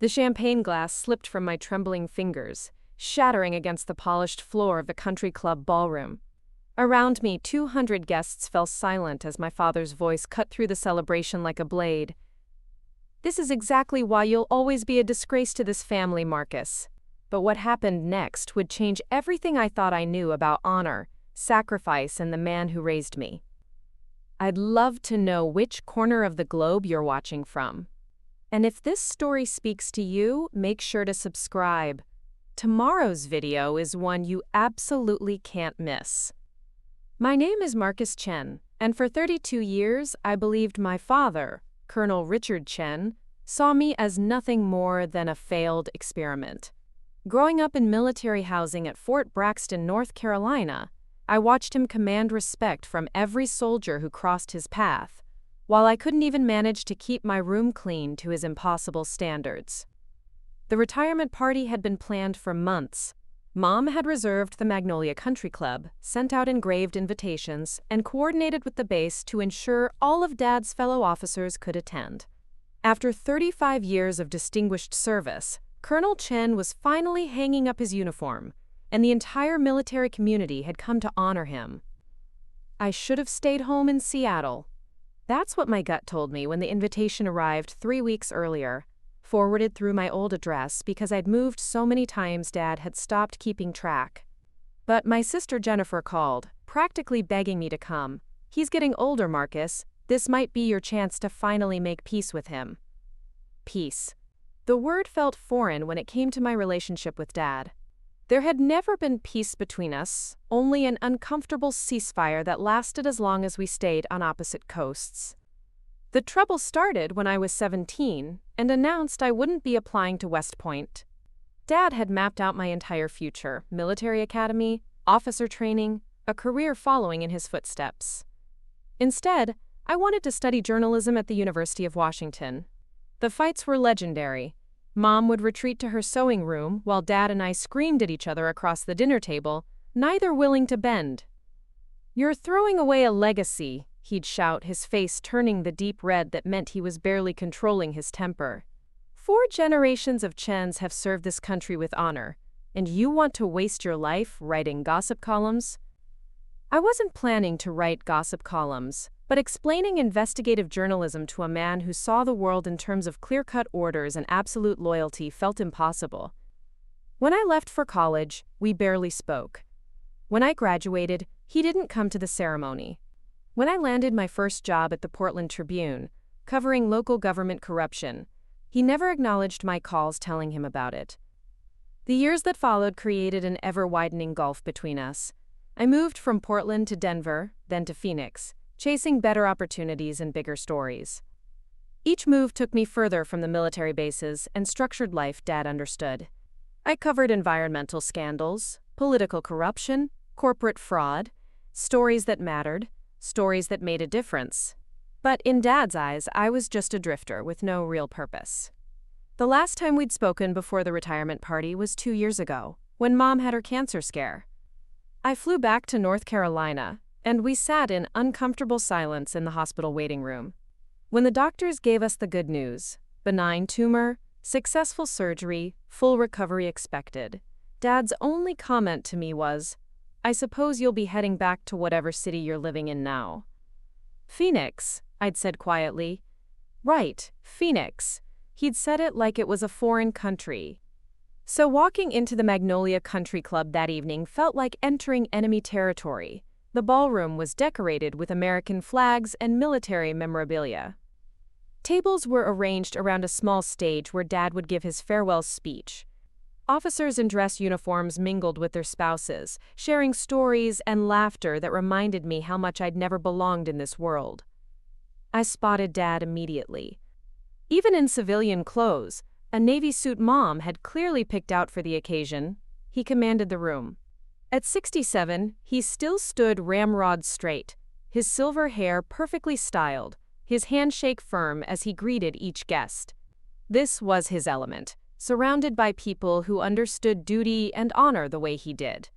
The champagne glass slipped from my trembling fingers, shattering against the polished floor of the country club ballroom. Around me, 200 guests fell silent as my father's voice cut through the celebration like a blade. "This is exactly why you'll always be a disgrace to this family, Marcus." But what happened next would change everything I thought I knew about honor, sacrifice, and the man who raised me. I'd love to know which corner of the globe you're watching from. And if this story speaks to you, make sure to subscribe. Tomorrow's video is one you absolutely can't miss. My name is Marcus Chen, and for 32 years I believed my father, Colonel Richard Chen, saw me as nothing more than a failed experiment. Growing up in military housing at Fort Braxton, North Carolina, I watched him command respect from every soldier who crossed his path, while I couldn't even manage to keep my room clean to his impossible standards. The retirement party had been planned for months. Mom had reserved the Magnolia Country Club, sent out engraved invitations, and coordinated with the base to ensure all of Dad's fellow officers could attend. After 35 years of distinguished service, Colonel Chen was finally hanging up his uniform, and the entire military community had come to honor him. I should have stayed home in Seattle. That's what my gut told me when the invitation arrived 3 weeks earlier, forwarded through my old address because I'd moved so many times Dad had stopped keeping track. But my sister Jennifer called, practically begging me to come. "He's getting older, Marcus. This might be your chance to finally make peace with him." Peace. The word felt foreign when it came to my relationship with Dad. There had never been peace between us, only an uncomfortable ceasefire that lasted as long as we stayed on opposite coasts. The trouble started when I was 17 and announced I wouldn't be applying to West Point. Dad had mapped out my entire future: military academy, officer training, a career following in his footsteps. Instead, I wanted to study journalism at the University of Washington. The fights were legendary. Mom would retreat to her sewing room while Dad and I screamed at each other across the dinner table, neither willing to bend. "You're throwing away a legacy," he'd shout, his face turning the deep red that meant he was barely controlling his temper. "4 generations of Chens have served this country with honor, and you want to waste your life writing gossip columns?" I wasn't planning to write gossip columns, but explaining investigative journalism to a man who saw the world in terms of clear-cut orders and absolute loyalty felt impossible. When I left for college, we barely spoke. When I graduated, he didn't come to the ceremony. When I landed my first job at the Portland Tribune, covering local government corruption, he never acknowledged my calls telling him about it. The years that followed created an ever-widening gulf between us. I moved from Portland to Denver, then to Phoenix, chasing better opportunities and bigger stories. Each move took me further from the military bases and structured life Dad understood. I covered environmental scandals, political corruption, corporate fraud, stories that mattered, stories that made a difference. But in Dad's eyes, I was just a drifter with no real purpose. The last time we'd spoken before the retirement party was 2 years ago, when Mom had her cancer scare. I flew back to North Carolina, and we sat in uncomfortable silence in the hospital waiting room. When the doctors gave us the good news, benign tumor, successful surgery, full recovery expected, Dad's only comment to me was, "I suppose you'll be heading back to whatever city you're living in now." "Phoenix," I'd said quietly. "Right, Phoenix." He'd said it like it was a foreign country. So walking into the Magnolia Country Club that evening felt like entering enemy territory. The ballroom was decorated with American flags and military memorabilia. Tables were arranged around a small stage where Dad would give his farewell speech. Officers in dress uniforms mingled with their spouses, sharing stories and laughter that reminded me how much I'd never belonged in this world. I spotted Dad immediately. Even in civilian clothes, a Navy suit Mom had clearly picked out for the occasion, he commanded the room. At 67, he still stood ramrod straight, his silver hair perfectly styled, his handshake firm as he greeted each guest. This was his element, surrounded by people who understood duty and honor the way he did.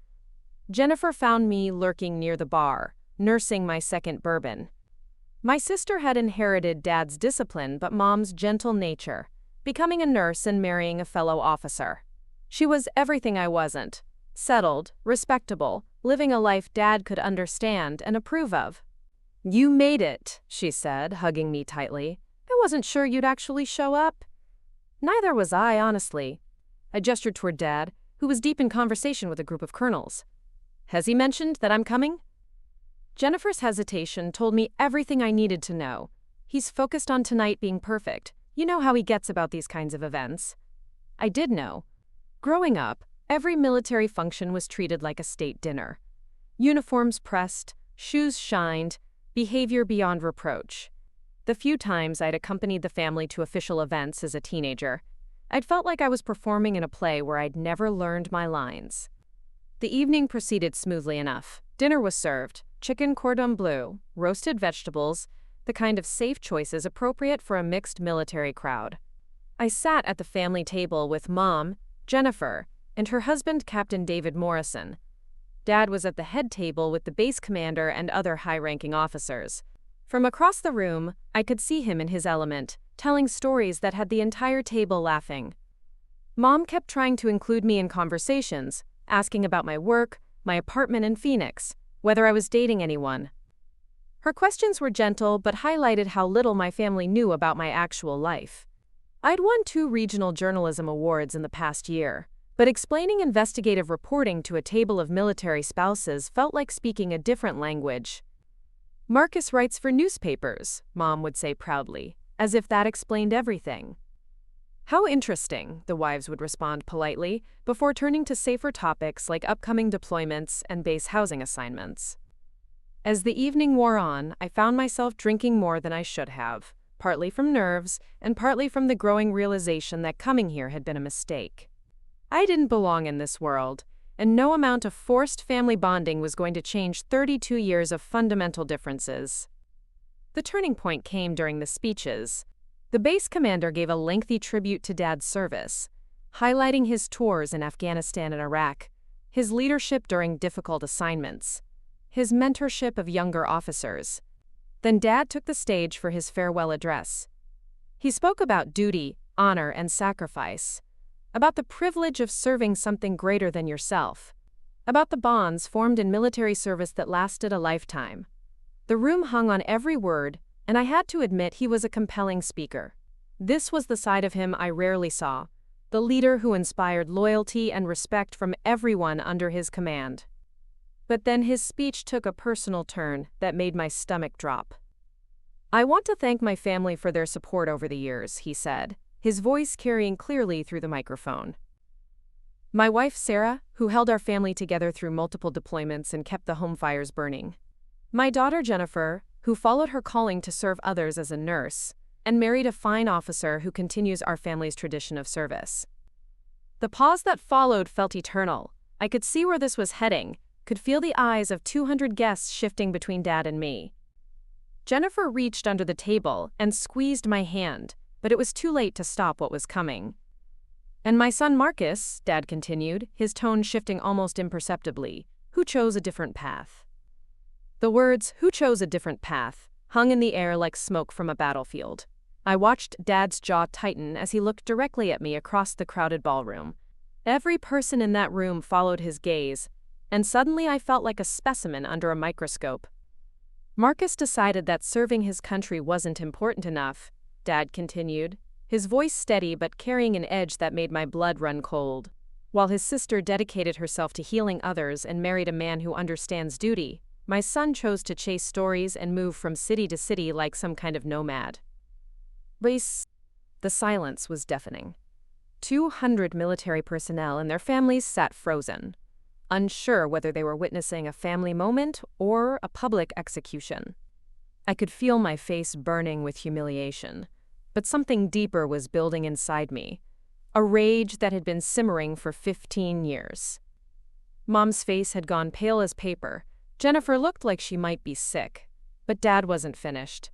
Jennifer found me lurking near the bar, nursing my second bourbon. My sister had inherited Dad's discipline but Mom's gentle nature, becoming a nurse and marrying a fellow officer. She was everything I wasn't. Settled, respectable, living a life Dad could understand and approve of. "You made it," she said, hugging me tightly. "I wasn't sure you'd actually show up." Neither was I, honestly. I gestured toward Dad, who was deep in conversation with a group of colonels. "Has he mentioned that I'm coming?" Jennifer's hesitation told me everything I needed to know. He's focused on tonight being perfect. You know how he gets about these kinds of events. I did know. Growing up, every military function was treated like a state dinner. Uniforms pressed, shoes shined, behavior beyond reproach. The few times I'd accompanied the family to official events as a teenager, I'd felt like I was performing in a play where I'd never learned my lines. The evening proceeded smoothly enough. Dinner was served, chicken cordon bleu, roasted vegetables, the kind of safe choices appropriate for a mixed military crowd. I sat at the family table with Mom, Jennifer, and her husband, Captain David Morrison. Dad was at the head table with the base commander and other high-ranking officers. From across the room, I could see him in his element, telling stories that had the entire table laughing. Mom kept trying to include me in conversations, asking about my work, my apartment in Phoenix, whether I was dating anyone. Her questions were gentle but highlighted how little my family knew about my actual life. I'd won 2 regional journalism awards in the past year, but explaining investigative reporting to a table of military spouses felt like speaking a different language. "Marcus writes for newspapers," Mom would say proudly, as if that explained everything. "How interesting," the wives would respond politely, before turning to safer topics like upcoming deployments and base housing assignments. As the evening wore on, I found myself drinking more than I should have, partly from nerves and partly from the growing realization that coming here had been a mistake. I didn't belong in this world, and no amount of forced family bonding was going to change 32 years of fundamental differences. The turning point came during the speeches. The base commander gave a lengthy tribute to Dad's service, highlighting his tours in Afghanistan and Iraq, his leadership during difficult assignments, his mentorship of younger officers. Then Dad took the stage for his farewell address. He spoke about duty, honor, and sacrifice, about the privilege of serving something greater than yourself, about the bonds formed in military service that lasted a lifetime. The room hung on every word, and I had to admit he was a compelling speaker. This was the side of him I rarely saw, the leader who inspired loyalty and respect from everyone under his command. But then his speech took a personal turn that made my stomach drop. "I want to thank my family for their support over the years," he said, his voice carrying clearly through the microphone. "My wife, Sarah, who held our family together through multiple deployments and kept the home fires burning. My daughter, Jennifer, who followed her calling to serve others as a nurse, and married a fine officer who continues our family's tradition of service." The pause that followed felt eternal. I could see where this was heading, could feel the eyes of 200 guests shifting between Dad and me. Jennifer reached under the table and squeezed my hand, but it was too late to stop what was coming. "And my son Marcus," Dad continued, his tone shifting almost imperceptibly, "who chose a different path." The words, "who chose a different path," hung in the air like smoke from a battlefield. I watched Dad's jaw tighten as he looked directly at me across the crowded ballroom. Every person in that room followed his gaze, and suddenly I felt like a specimen under a microscope. "Marcus decided that serving his country wasn't important enough," Dad continued, his voice steady but carrying an edge that made my blood run cold. "While his sister dedicated herself to healing others and married a man who understands duty, my son chose to chase stories and move from city to city like some kind of nomad." The silence was deafening. 200 military personnel and their families sat frozen, unsure whether they were witnessing a family moment or a public execution. I could feel my face burning with humiliation, but something deeper was building inside me, a rage that had been simmering for 15 years. Mom's face had gone pale as paper. Jennifer looked like she might be sick, but Dad wasn't finished.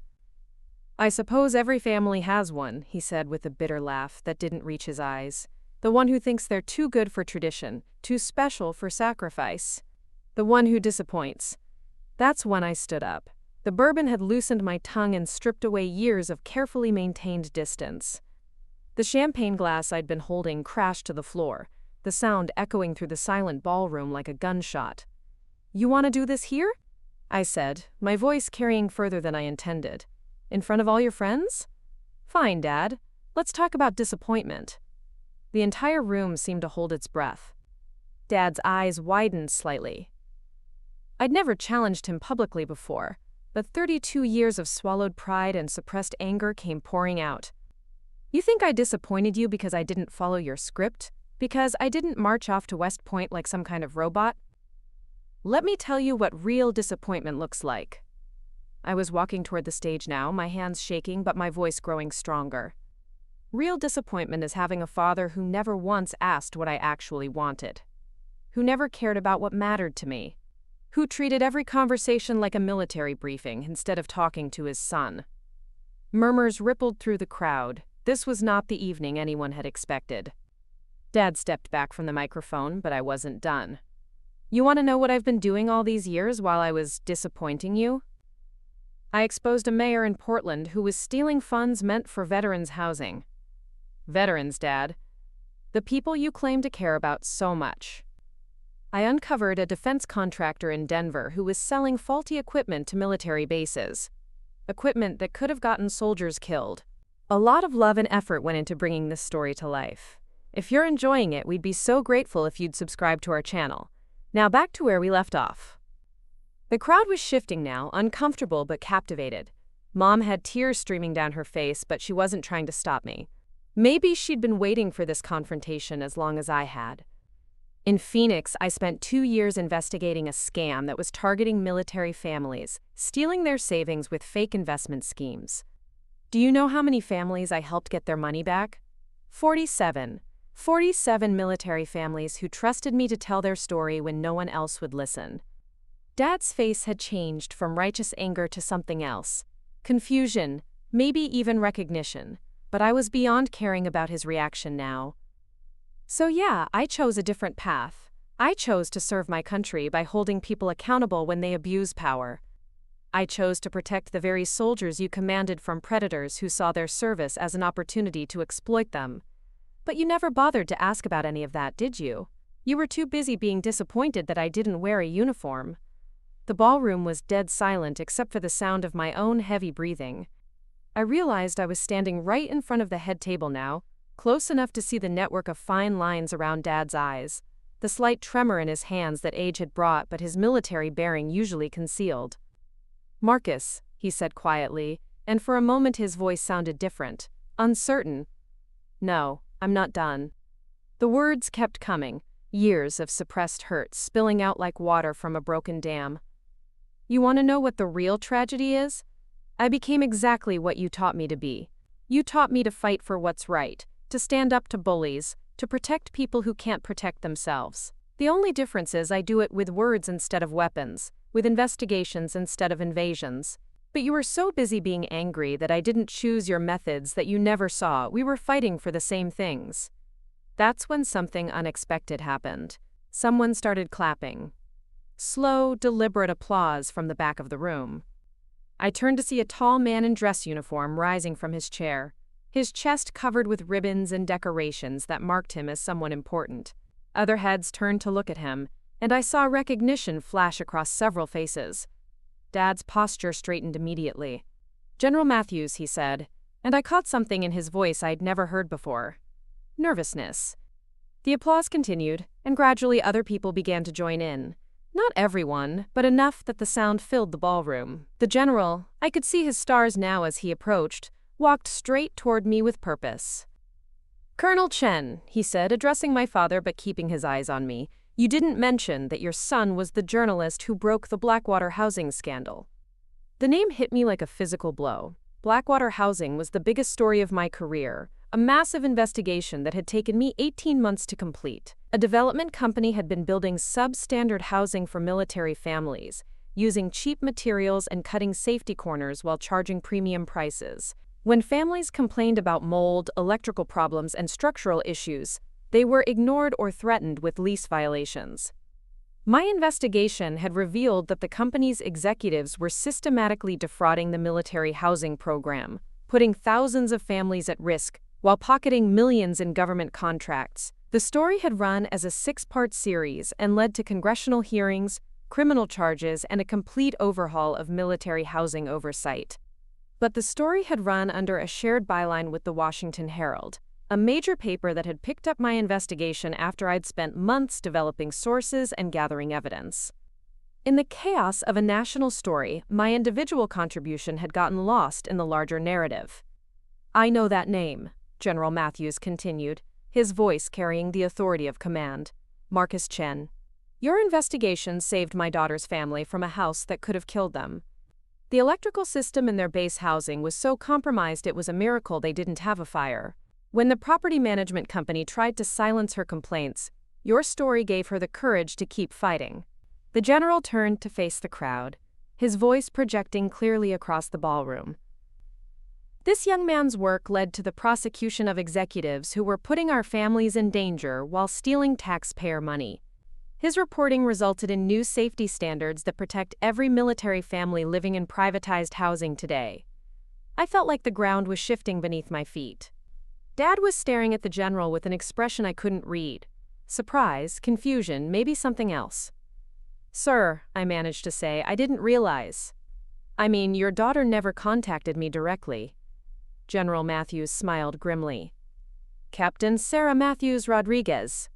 "I suppose every family has one," he said with a bitter laugh that didn't reach his eyes. "The one who thinks they're too good for tradition, too special for sacrifice. The one who disappoints." That's when I stood up. The bourbon had loosened my tongue and stripped away years of carefully maintained distance. The champagne glass I'd been holding crashed to the floor, the sound echoing through the silent ballroom like a gunshot. "You want to do this here?" I said, my voice carrying further than I intended. "In front of all your friends?" "Fine, Dad. Let's talk about disappointment." The entire room seemed to hold its breath. Dad's eyes widened slightly. I'd never challenged him publicly before, but 32 years of swallowed pride and suppressed anger came pouring out. "You think I disappointed you because I didn't follow your script? Because I didn't march off to West Point like some kind of robot? Let me tell you what real disappointment looks like." I was walking toward the stage now, my hands shaking but my voice growing stronger. Real disappointment is having a father who never once asked what I actually wanted, who never cared about what mattered to me, who treated every conversation like a military briefing instead of talking to his son. Murmurs rippled through the crowd. This was not the evening anyone had expected. Dad stepped back from the microphone, but I wasn't done. "You want to know what I've been doing all these years while I was disappointing you?" I exposed a mayor in Portland who was stealing funds meant for veterans' housing. Veterans, Dad. The people you claim to care about so much. I uncovered a defense contractor in Denver who was selling faulty equipment to military bases. Equipment that could have gotten soldiers killed. A lot of love and effort went into bringing this story to life. If you're enjoying it, we'd be so grateful if you'd subscribe to our channel. Now back to where we left off. The crowd was shifting now, uncomfortable but captivated. Mom had tears streaming down her face, but she wasn't trying to stop me. Maybe she'd been waiting for this confrontation as long as I had. In Phoenix, I spent 2 years investigating a scam that was targeting military families, stealing their savings with fake investment schemes. Do you know how many families I helped get their money back? 47. 47 military families who trusted me to tell their story when no one else would listen. Dad's face had changed from righteous anger to something else. Confusion, maybe even recognition, but I was beyond caring about his reaction now. So yeah, I chose a different path. I chose to serve my country by holding people accountable when they abuse power. I chose to protect the very soldiers you commanded from predators who saw their service as an opportunity to exploit them. But you never bothered to ask about any of that, did you? You were too busy being disappointed that I didn't wear a uniform. The ballroom was dead silent except for the sound of my own heavy breathing. I realized I was standing right in front of the head table now, close enough to see the network of fine lines around Dad's eyes, the slight tremor in his hands that age had brought but his military bearing usually concealed. "Marcus," he said quietly, and for a moment his voice sounded different, uncertain. "No, I'm not done." The words kept coming, years of suppressed hurt spilling out like water from a broken dam. "You want to know what the real tragedy is? I became exactly what you taught me to be. You taught me to fight for what's right, to stand up to bullies, to protect people who can't protect themselves. The only difference is I do it with words instead of weapons, with investigations instead of invasions. But you were so busy being angry that I didn't choose your methods that you never saw we were fighting for the same things." That's when something unexpected happened. Someone started clapping. Slow, deliberate applause from the back of the room. I turned to see a tall man in dress uniform rising from his chair, his chest covered with ribbons and decorations that marked him as someone important. Other heads turned to look at him, and I saw recognition flash across several faces. Dad's posture straightened immediately. "General Matthews," he said, and I caught something in his voice I'd never heard before. Nervousness. The applause continued, and gradually other people began to join in. Not everyone, but enough that the sound filled the ballroom. The general, I could see his stars now as he approached, walked straight toward me with purpose. "Colonel Chen," he said, addressing my father but keeping his eyes on me, "you didn't mention that your son was the journalist who broke the Blackwater housing scandal." The name hit me like a physical blow. Blackwater housing was the biggest story of my career, a massive investigation that had taken me 18 months to complete. A development company had been building substandard housing for military families, using cheap materials and cutting safety corners while charging premium prices. When families complained about mold, electrical problems, and structural issues, they were ignored or threatened with lease violations. My investigation had revealed that the company's executives were systematically defrauding the military housing program, putting thousands of families at risk while pocketing millions in government contracts. The story had run as a 6-part series and led to congressional hearings, criminal charges, and a complete overhaul of military housing oversight. But the story had run under a shared byline with the Washington Herald, a major paper that had picked up my investigation after I'd spent months developing sources and gathering evidence. In the chaos of a national story, my individual contribution had gotten lost in the larger narrative. "I know that name," General Matthews continued, his voice carrying the authority of command. "Marcus Chen. Your investigation saved my daughter's family from a house that could have killed them. The electrical system in their base housing was so compromised it was a miracle they didn't have a fire. When the property management company tried to silence her complaints, your story gave her the courage to keep fighting." The general turned to face the crowd, his voice projecting clearly across the ballroom. "This young man's work led to the prosecution of executives who were putting our families in danger while stealing taxpayer money. His reporting resulted in new safety standards that protect every military family living in privatized housing today." I felt like the ground was shifting beneath my feet. Dad was staring at the general with an expression I couldn't read. Surprise, confusion, maybe something else. "Sir," I managed to say, "I didn't realize. I mean, your daughter never contacted me directly." General Matthews smiled grimly. "Captain Sarah Matthews Rodriguez.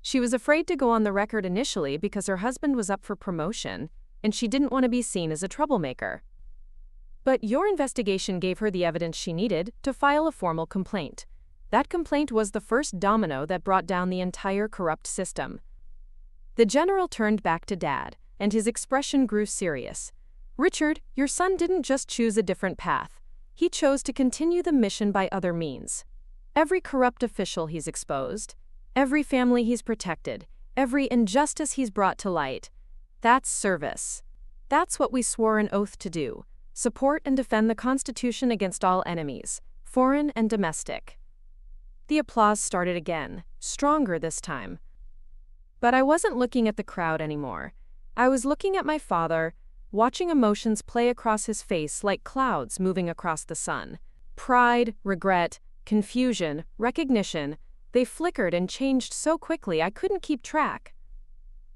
She was afraid to go on the record initially because her husband was up for promotion, and she didn't want to be seen as a troublemaker. But your investigation gave her the evidence she needed to file a formal complaint. That complaint was the first domino that brought down the entire corrupt system." The general turned back to Dad, and his expression grew serious. "Richard, your son didn't just choose a different path. He chose to continue the mission by other means. Every corrupt official he's exposed, every family he's protected, every injustice he's brought to light, that's service. That's what we swore an oath to do: support and defend the Constitution against all enemies, foreign and domestic." The applause started again, stronger this time. But I wasn't looking at the crowd anymore. I was looking at my father, watching emotions play across his face like clouds moving across the sun. Pride, regret, confusion, recognition, they flickered and changed so quickly I couldn't keep track.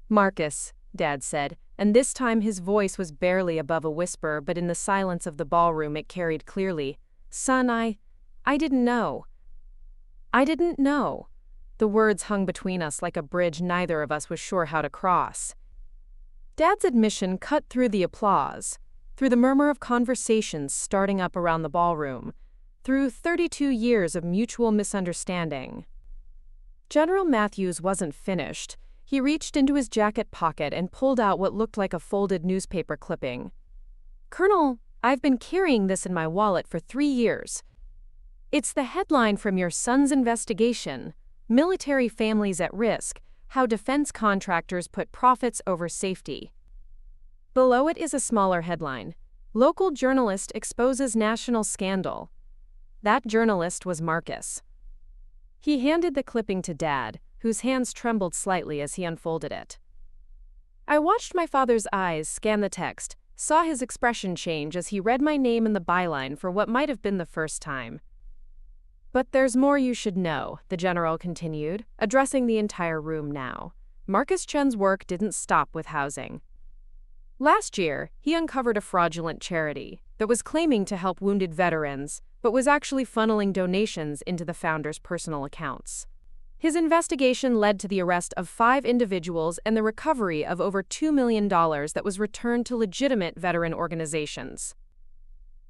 "Marcus," Dad said, and this time his voice was barely above a whisper, but in the silence of the ballroom it carried clearly. "Son, I didn't know. I didn't know." The words hung between us like a bridge neither of us was sure how to cross. Dad's admission cut through the applause, through the murmur of conversations starting up around the ballroom, through 32 years of mutual misunderstanding. General Matthews wasn't finished. He reached into his jacket pocket and pulled out what looked like a folded newspaper clipping. "Colonel, I've been carrying this in my wallet for 3 years. It's the headline from your son's investigation. Military families at risk, how defense contractors put profits over safety." Below it is a smaller headline: "Local journalist exposes national scandal." That journalist was Marcus. He handed the clipping to Dad, whose hands trembled slightly as he unfolded it. I watched my father's eyes scan the text, saw his expression change as he read my name in the byline for what might have been the first time. "But there's more you should know," the general continued, addressing the entire room now. "Marcus Chen's work didn't stop with housing. Last year, he uncovered a fraudulent charity that was claiming to help wounded veterans, but was actually funneling donations into the founder's personal accounts. His investigation led to the arrest of 5 individuals and the recovery of over $2 million that was returned to legitimate veteran organizations."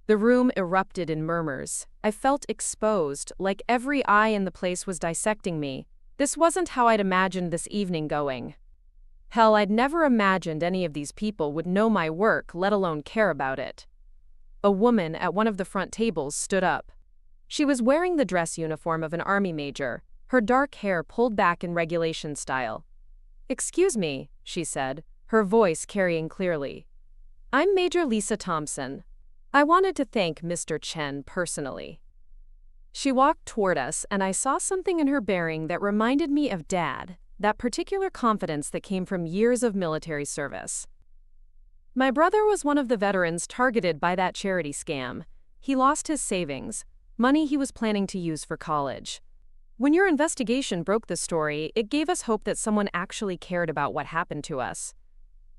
The room erupted in murmurs. I felt exposed, like every eye in the place was dissecting me. This wasn't how I'd imagined this evening going. Hell, I'd never imagined any of these people would know my work, let alone care about it. A woman at one of the front tables stood up. She was wearing the dress uniform of an army major, her dark hair pulled back in regulation style. "Excuse me," she said, her voice carrying clearly. "I'm Major Lisa Thompson. I wanted to thank Mr. Chen personally." She walked toward us, and I saw something in her bearing that reminded me of Dad, that particular confidence that came from years of military service. My brother was one of the veterans targeted by that charity scam. He lost his savings, money he was planning to use for college. When your investigation broke the story, it gave us hope that someone actually cared about what happened to us.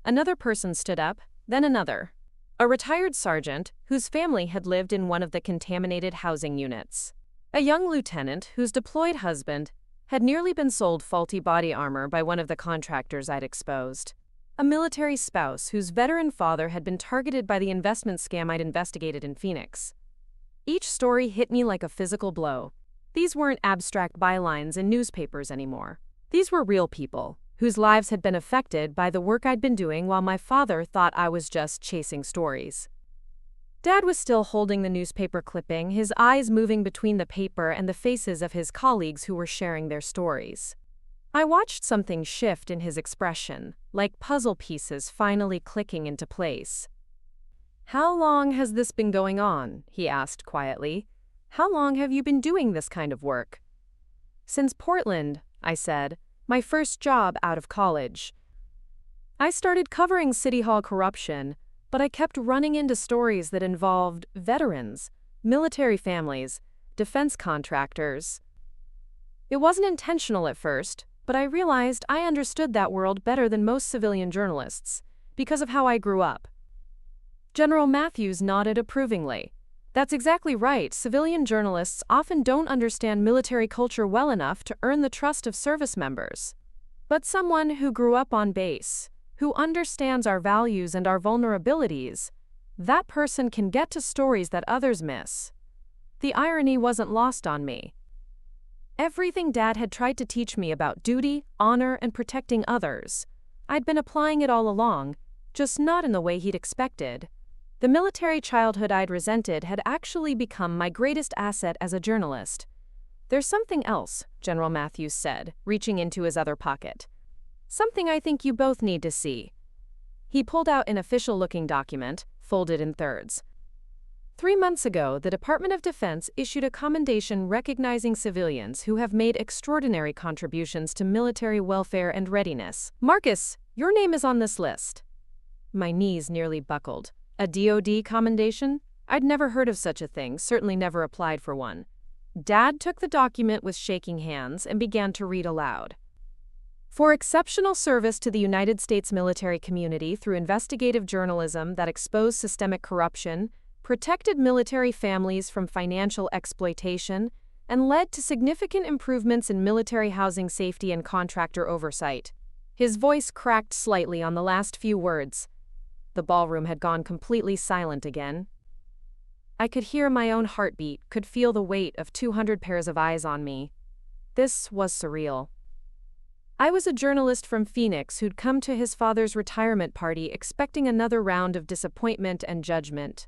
Another person stood up, then another. A retired sergeant whose family had lived in one of the contaminated housing units. A young lieutenant whose deployed husband had nearly been sold faulty body armor by one of the contractors I'd exposed. A military spouse whose veteran father had been targeted by the investment scam I'd investigated in Phoenix. Each story hit me like a physical blow. These weren't abstract bylines in newspapers anymore. These were real people, whose lives had been affected by the work I'd been doing while my father thought I was just chasing stories. Dad was still holding the newspaper clipping, his eyes moving between the paper and the faces of his colleagues who were sharing their stories. I watched something shift in his expression, like puzzle pieces finally clicking into place. "How long has this been going on?" he asked quietly. "How long have you been doing this kind of work?" "Since Portland," I said, "my first job out of college. I started covering City Hall corruption, but I kept running into stories that involved veterans, military families, defense contractors. It wasn't intentional at first, but I realized I understood that world better than most civilian journalists, because of how I grew up." General Matthews nodded approvingly. "That's exactly right. Civilian journalists often don't understand military culture well enough to earn the trust of service members. But someone who grew up on base, who understands our values and our vulnerabilities, that person can get to stories that others miss." The irony wasn't lost on me. Everything Dad had tried to teach me about duty, honor, and protecting others, I'd been applying it all along, just not in the way he'd expected. The military childhood I'd resented had actually become my greatest asset as a journalist. "There's something else," General Matthews said, reaching into his other pocket. "Something I think you both need to see." He pulled out an official-looking document, folded in thirds. 3 months ago, the Department of Defense issued a commendation recognizing civilians who have made extraordinary contributions to military welfare and readiness. "Marcus, your name is on this list." My knees nearly buckled. A DoD commendation? I'd never heard of such a thing, certainly never applied for one. Dad took the document with shaking hands and began to read aloud. "For exceptional service to the United States military community through investigative journalism that exposed systemic corruption, protected military families from financial exploitation, and led to significant improvements in military housing safety and contractor oversight." His voice cracked slightly on the last few words. The ballroom had gone completely silent again. I could hear my own heartbeat, could feel the weight of 200 pairs of eyes on me. This was surreal. I was a journalist from Phoenix who'd come to his father's retirement party expecting another round of disappointment and judgment.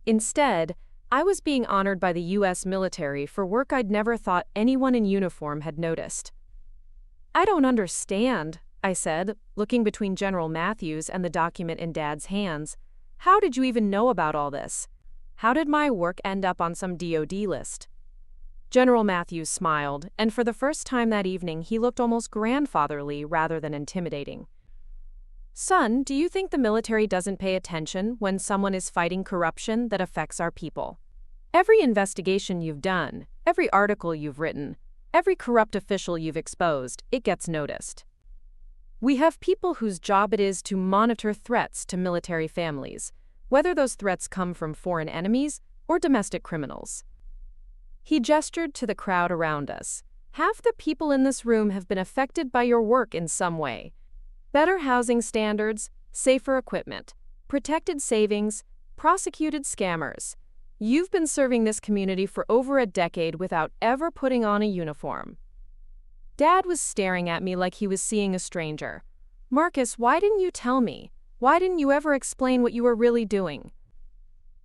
Instead, I was being honored by the U.S. military for work I'd never thought anyone in uniform had noticed. "I don't understand," I said, looking between General Matthews and the document in Dad's hands. "How did you even know about all this? How did my work end up on some DoD list?" General Matthews smiled, and for the first time that evening he looked almost grandfatherly rather than intimidating. "Son, do you think the military doesn't pay attention when someone is fighting corruption that affects our people? Every investigation you've done, every article you've written, every corrupt official you've exposed, it gets noticed. We have people whose job it is to monitor threats to military families, whether those threats come from foreign enemies or domestic criminals." He gestured to the crowd around us. "Half the people in this room have been affected by your work in some way. Better housing standards, safer equipment, protected savings, prosecuted scammers. You've been serving this community for over a decade without ever putting on a uniform." Dad was staring at me like he was seeing a stranger. "Marcus, why didn't you tell me? Why didn't you ever explain what you were really doing?"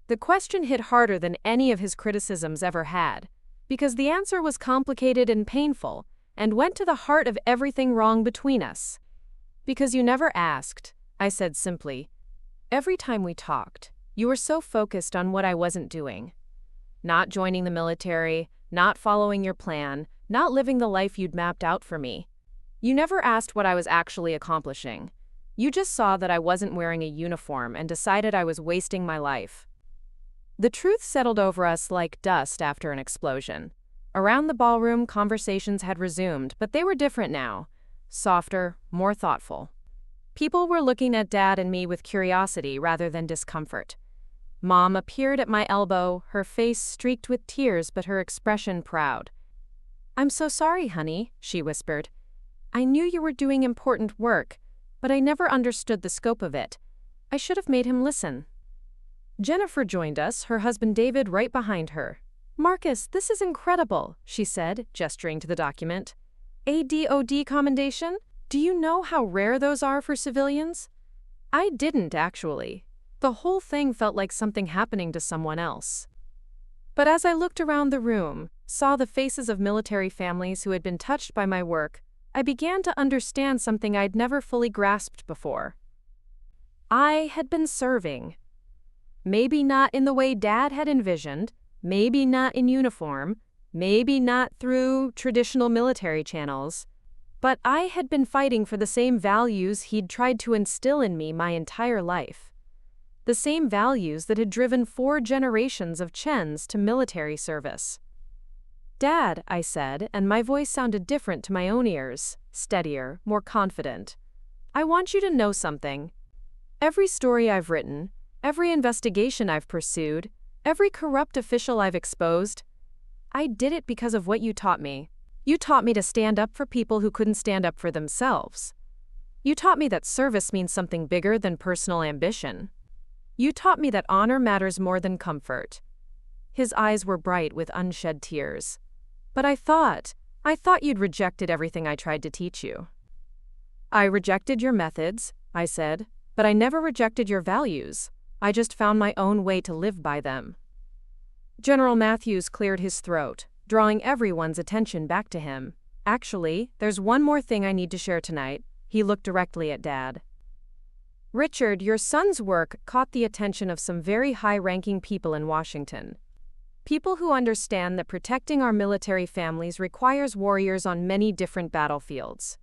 The question hit harder than any of his criticisms ever had, because the answer was complicated and painful, and went to the heart of everything wrong between us. "Because you never asked," I said simply. "Every time we talked, you were so focused on what I wasn't doing. Not joining the military, not following your plan, not living the life you'd mapped out for me. You never asked what I was actually accomplishing. You just saw that I wasn't wearing a uniform and decided I was wasting my life." The truth settled over us like dust after an explosion. Around the ballroom, conversations had resumed, but they were different now. Softer, more thoughtful. People were looking at Dad and me with curiosity rather than discomfort. Mom appeared at my elbow, her face streaked with tears but her expression proud. "I'm so sorry, honey," she whispered. "I knew you were doing important work, but I never understood the scope of it. I should have made him listen." Jennifer joined us, her husband David right behind her. "Marcus, this is incredible," she said, gesturing to the document. "A DoD commendation? Do you know how rare those are for civilians?" I didn't, actually. The whole thing felt like something happening to someone else. But as I looked around the room, saw the faces of military families who had been touched by my work, I began to understand something I'd never fully grasped before. I had been serving. Maybe not in the way Dad had envisioned, maybe not in uniform, maybe not through traditional military channels, but I had been fighting for the same values he'd tried to instill in me my entire life. The same values that had driven 4 generations of Chens to military service. "Dad," I said, and my voice sounded different to my own ears, steadier, more confident. "I want you to know something. Every story I've written, every investigation I've pursued, every corrupt official I've exposed, I did it because of what you taught me. You taught me to stand up for people who couldn't stand up for themselves. You taught me that service means something bigger than personal ambition. You taught me that honor matters more than comfort." His eyes were bright with unshed tears. "But I thought you'd rejected everything I tried to teach you." "I rejected your methods," I said, "but I never rejected your values. I just found my own way to live by them." General Matthews cleared his throat, drawing everyone's attention back to him. "Actually, there's one more thing I need to share tonight." He looked directly at Dad. "Richard, your son's work caught the attention of some very high-ranking people in Washington. People who understand that protecting our military families requires warriors on many different battlefields."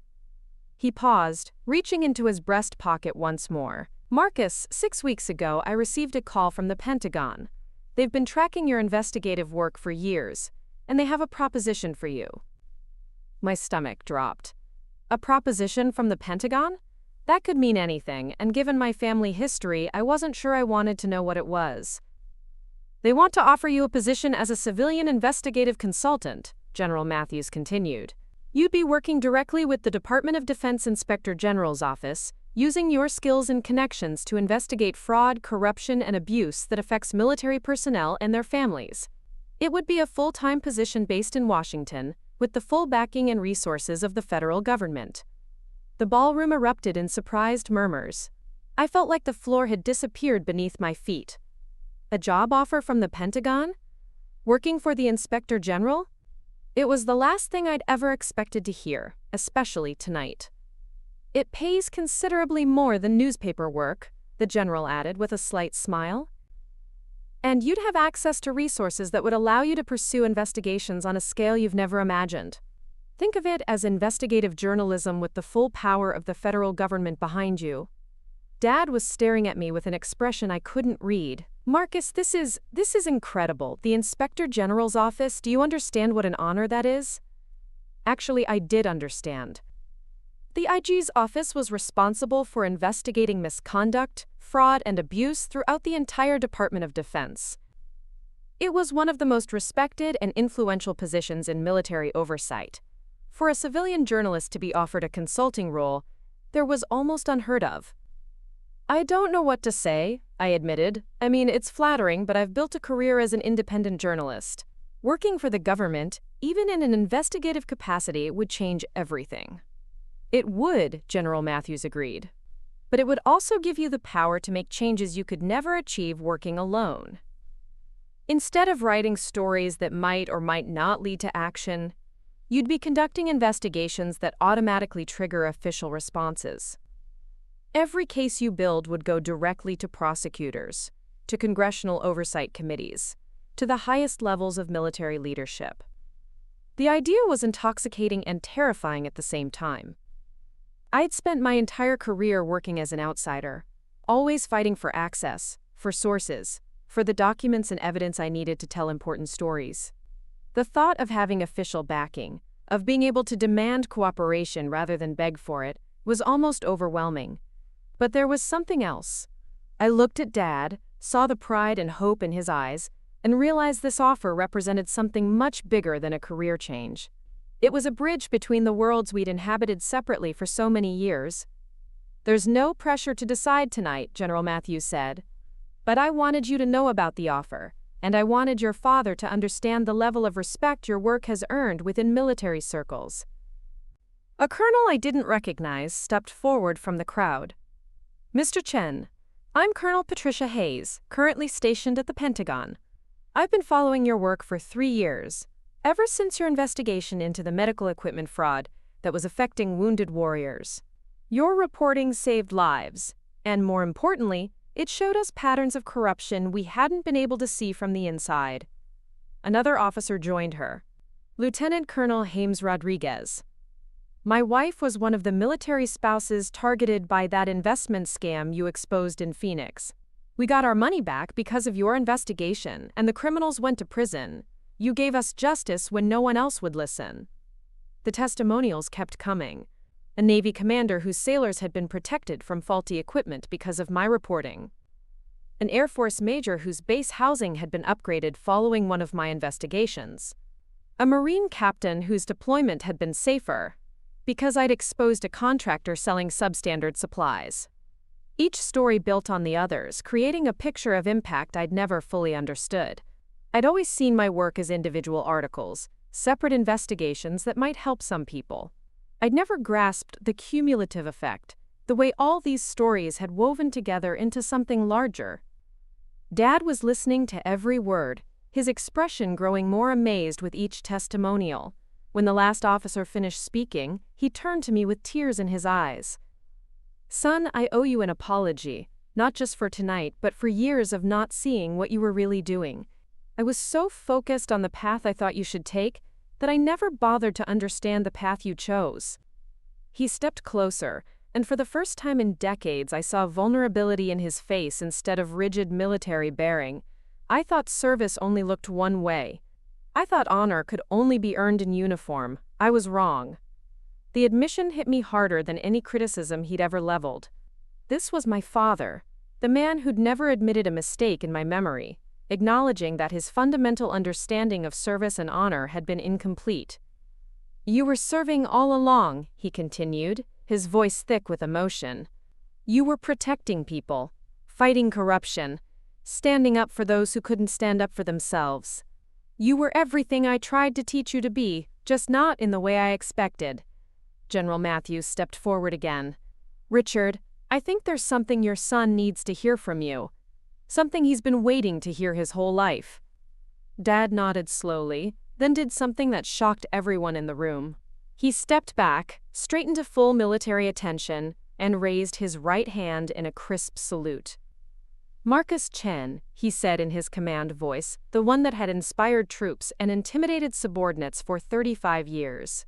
He paused, reaching into his breast pocket once more. "Marcus, 6 weeks ago I received a call from the Pentagon. They've been tracking your investigative work for years, and they have a proposition for you." My stomach dropped. A proposition from the Pentagon? That could mean anything, and given my family history, I wasn't sure I wanted to know what it was. "They want to offer you a position as a civilian investigative consultant," General Matthews continued. "You'd be working directly with the Department of Defense Inspector General's office, using your skills and connections to investigate fraud, corruption, and abuse that affects military personnel and their families. It would be a full-time position based in Washington, with the full backing and resources of the federal government." The ballroom erupted in surprised murmurs. I felt like the floor had disappeared beneath my feet. A job offer from the Pentagon? Working for the Inspector General? It was the last thing I'd ever expected to hear, especially tonight. "It pays considerably more than newspaper work," the General added with a slight smile. "And you'd have access to resources that would allow you to pursue investigations on a scale you've never imagined. Think of it as investigative journalism with the full power of the federal government behind you." Dad was staring at me with an expression I couldn't read. "Marcus, this is incredible. The Inspector General's office, do you understand what an honor that is?" Actually, I did understand. The IG's office was responsible for investigating misconduct, fraud, and abuse throughout the entire Department of Defense. It was one of the most respected and influential positions in military oversight. For a civilian journalist to be offered a consulting role, there was almost unheard of. "I don't know what to say," I admitted. "I mean, it's flattering, but I've built a career as an independent journalist. Working for the government, even in an investigative capacity, would change everything." "It would," General Matthews agreed. "But it would also give you the power to make changes you could never achieve working alone. Instead of writing stories that might or might not lead to action, you'd be conducting investigations that automatically trigger official responses. Every case you build would go directly to prosecutors, to congressional oversight committees, to the highest levels of military leadership." The idea was intoxicating and terrifying at the same time. I'd spent my entire career working as an outsider, always fighting for access, for sources, for the documents and evidence I needed to tell important stories. The thought of having official backing, of being able to demand cooperation rather than beg for it, was almost overwhelming. But there was something else. I looked at Dad, saw the pride and hope in his eyes, and realized this offer represented something much bigger than a career change. It was a bridge between the worlds we'd inhabited separately for so many years. "There's no pressure to decide tonight," General Matthews said. "But I wanted you to know about the offer, and I wanted your father to understand the level of respect your work has earned within military circles." A colonel I didn't recognize stepped forward from the crowd. "Mr. Chen, I'm Colonel Patricia Hayes, currently stationed at the Pentagon. I've been following your work for 3 years, ever since your investigation into the medical equipment fraud that was affecting wounded warriors. Your reporting saved lives, and more importantly, it showed us patterns of corruption we hadn't been able to see from the inside." Another officer joined her. Lieutenant Colonel James Rodriguez. "My wife was one of the military spouses targeted by that investment scam you exposed in Phoenix. We got our money back because of your investigation, and the criminals went to prison. You gave us justice when no one else would listen." The testimonials kept coming. A Navy commander whose sailors had been protected from faulty equipment because of my reporting. An Air Force major whose base housing had been upgraded following one of my investigations. A Marine captain whose deployment had been safer because I'd exposed a contractor selling substandard supplies. Each story built on the others, creating a picture of impact I'd never fully understood. I'd always seen my work as individual articles, separate investigations that might help some people. I'd never grasped the cumulative effect, the way all these stories had woven together into something larger. Dad was listening to every word, his expression growing more amazed with each testimonial. When the last officer finished speaking, he turned to me with tears in his eyes. "Son, I owe you an apology, not just for tonight, but for years of not seeing what you were really doing. I was so focused on the path I thought you should take that I never bothered to understand the path you chose." He stepped closer, and for the first time in decades I saw vulnerability in his face instead of rigid military bearing. I thought service only looked one way. I thought honor could only be earned in uniform. I was wrong. The admission hit me harder than any criticism he'd ever leveled. This was my father, the man who'd never admitted a mistake in my memory, acknowledging that his fundamental understanding of service and honor had been incomplete. "You were serving all along," he continued, his voice thick with emotion. "You were protecting people, fighting corruption, standing up for those who couldn't stand up for themselves. You were everything I tried to teach you to be, just not in the way I expected." General Matthews stepped forward again. "Richard, I think there's something your son needs to hear from you. Something he's been waiting to hear his whole life." Dad nodded slowly, then did something that shocked everyone in the room. He stepped back, straightened to full military attention, and raised his right hand in a crisp salute. "Marcus Chen," he said in his command voice, the one that had inspired troops and intimidated subordinates for 35 years.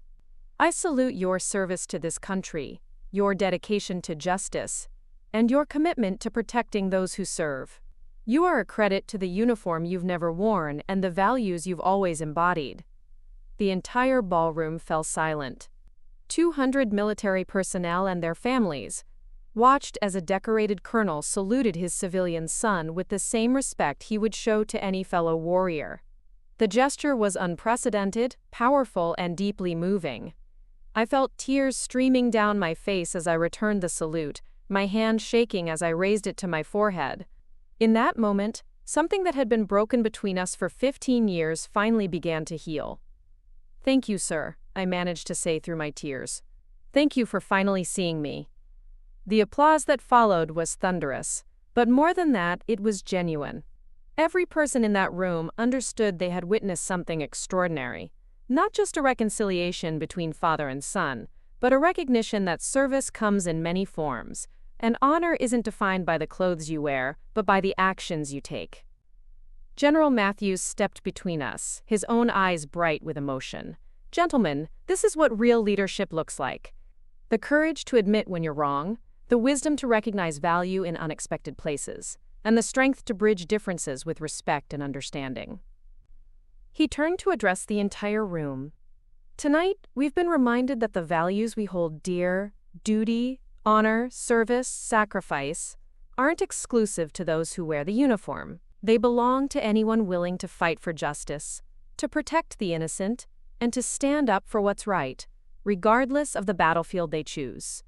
"I salute your service to this country, your dedication to justice, and your commitment to protecting those who serve. You are a credit to the uniform you've never worn and the values you've always embodied." The entire ballroom fell silent. 200 military personnel and their families watched as a decorated colonel saluted his civilian son with the same respect he would show to any fellow warrior. The gesture was unprecedented, powerful, and deeply moving. I felt tears streaming down my face as I returned the salute, my hand shaking as I raised it to my forehead. In that moment, something that had been broken between us for 15 years finally began to heal. "Thank you, sir," I managed to say through my tears. "Thank you for finally seeing me." The applause that followed was thunderous, but more than that, it was genuine. Every person in that room understood they had witnessed something extraordinary. Not just a reconciliation between father and son, but a recognition that service comes in many forms, and honor isn't defined by the clothes you wear, but by the actions you take. General Matthews stepped between us, his own eyes bright with emotion. "Gentlemen, this is what real leadership looks like. The courage to admit when you're wrong, the wisdom to recognize value in unexpected places, and the strength to bridge differences with respect and understanding. He turned to address the entire room. Tonight, we've been reminded that the values we hold dear, duty, honor, service, sacrifice, aren't exclusive to those who wear the uniform. They belong to anyone willing to fight for justice, to protect the innocent, and to stand up for what's right, regardless of the battlefield they choose.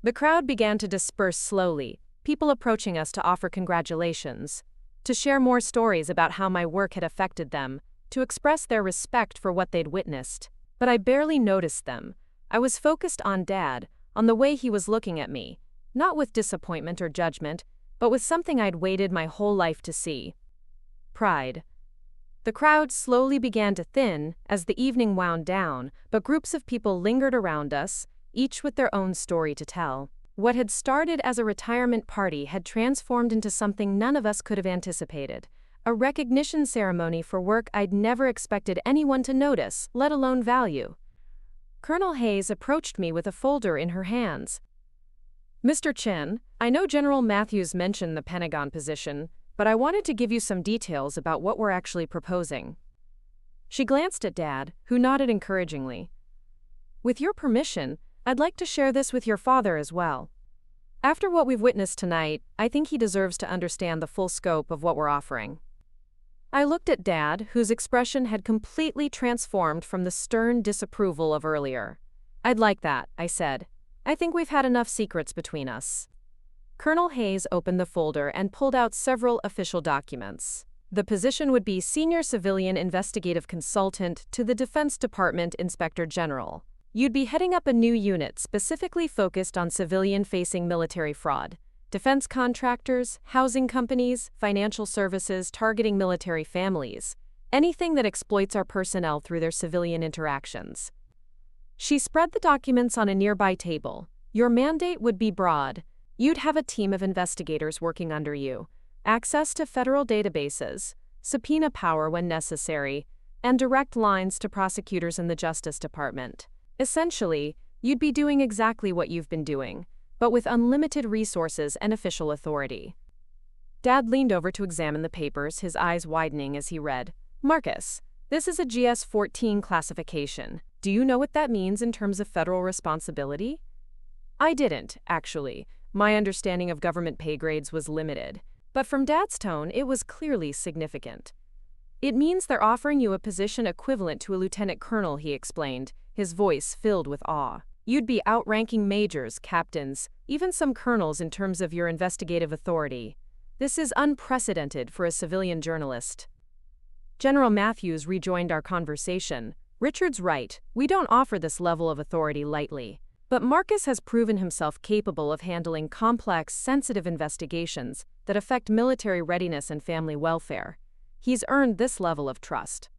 The crowd began to disperse slowly, people approaching us to offer congratulations, to share more stories about how my work had affected them, to express their respect for what they'd witnessed. But I barely noticed them. I was focused on Dad, on the way he was looking at me, not with disappointment or judgment, but with something I'd waited my whole life to see. Pride. The crowd slowly began to thin as the evening wound down, but groups of people lingered around us, each with their own story to tell. What had started as a retirement party had transformed into something none of us could have anticipated. A recognition ceremony for work I'd never expected anyone to notice, let alone value. Colonel Hayes approached me with a folder in her hands. "Mr. Chen, I know General Matthews mentioned the Pentagon position, but I wanted to give you some details about what we're actually proposing." She glanced at Dad, who nodded encouragingly. "With your permission, I'd like to share this with your father as well. After what we've witnessed tonight, I think he deserves to understand the full scope of what we're offering." I looked at Dad, whose expression had completely transformed from the stern disapproval of earlier. "I'd like that," I said. "I think we've had enough secrets between us." Colonel Hayes opened the folder and pulled out several official documents. The position would be Senior Civilian Investigative Consultant to the Defense Department Inspector General. You'd be heading up a new unit specifically focused on civilian-facing military fraud. Defense contractors, housing companies, financial services targeting military families, anything that exploits our personnel through their civilian interactions. She spread the documents on a nearby table. Your mandate would be broad. You'd have a team of investigators working under you, access to federal databases, subpoena power when necessary, and direct lines to prosecutors in the Justice Department. Essentially, you'd be doing exactly what you've been doing, but with unlimited resources and official authority. Dad leaned over to examine the papers, his eyes widening as he read. "Marcus, this is a GS-14 classification. Do you know what that means in terms of federal responsibility?" I didn't, actually. My understanding of government pay grades was limited. But from Dad's tone, it was clearly significant. "It means they're offering you a position equivalent to a lieutenant colonel," he explained, his voice filled with awe. "You'd be outranking majors, captains, even some colonels in terms of your investigative authority. This is unprecedented for a civilian journalist." General Matthews rejoined our conversation. "Richard's right. We don't offer this level of authority lightly. But Marcus has proven himself capable of handling complex, sensitive investigations that affect military readiness and family welfare. He's earned this level of trust."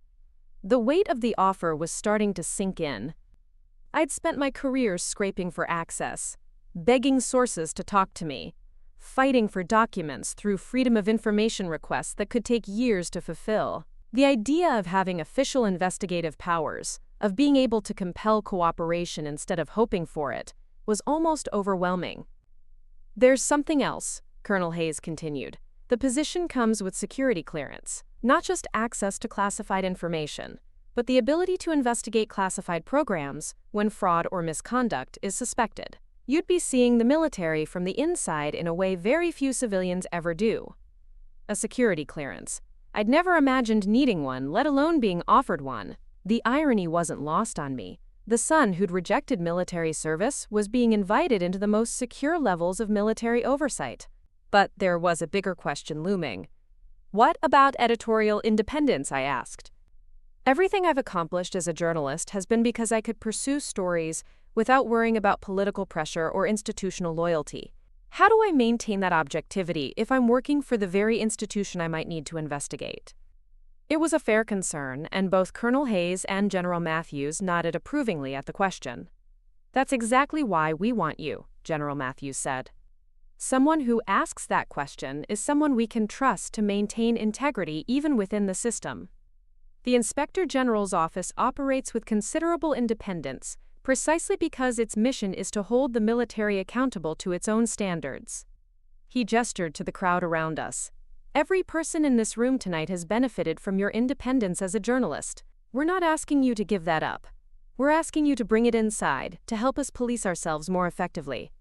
The weight of the offer was starting to sink in. I'd spent my career scraping for access, begging sources to talk to me, fighting for documents through freedom of information requests that could take years to fulfill. The idea of having official investigative powers, of being able to compel cooperation instead of hoping for it, was almost overwhelming. "There's something else," Colonel Hayes continued. "The position comes with security clearance, not just access to classified information, but the ability to investigate classified programs when fraud or misconduct is suspected. You'd be seeing the military from the inside in a way very few civilians ever do." A security clearance. I'd never imagined needing one, let alone being offered one. The irony wasn't lost on me. The son who'd rejected military service was being invited into the most secure levels of military oversight. But there was a bigger question looming. "What about editorial independence?" I asked. "Everything I've accomplished as a journalist has been because I could pursue stories without worrying about political pressure or institutional loyalty. How do I maintain that objectivity if I'm working for the very institution I might need to investigate?" It was a fair concern, and both Colonel Hayes and General Matthews nodded approvingly at the question. "That's exactly why we want you," General Matthews said. "Someone who asks that question is someone we can trust to maintain integrity even within the system." The Inspector General's office operates with considerable independence, precisely because its mission is to hold the military accountable to its own standards. He gestured to the crowd around us. Every person in this room tonight has benefited from your independence as a journalist. We're not asking you to give that up. We're asking you to bring it inside, to help us police ourselves more effectively.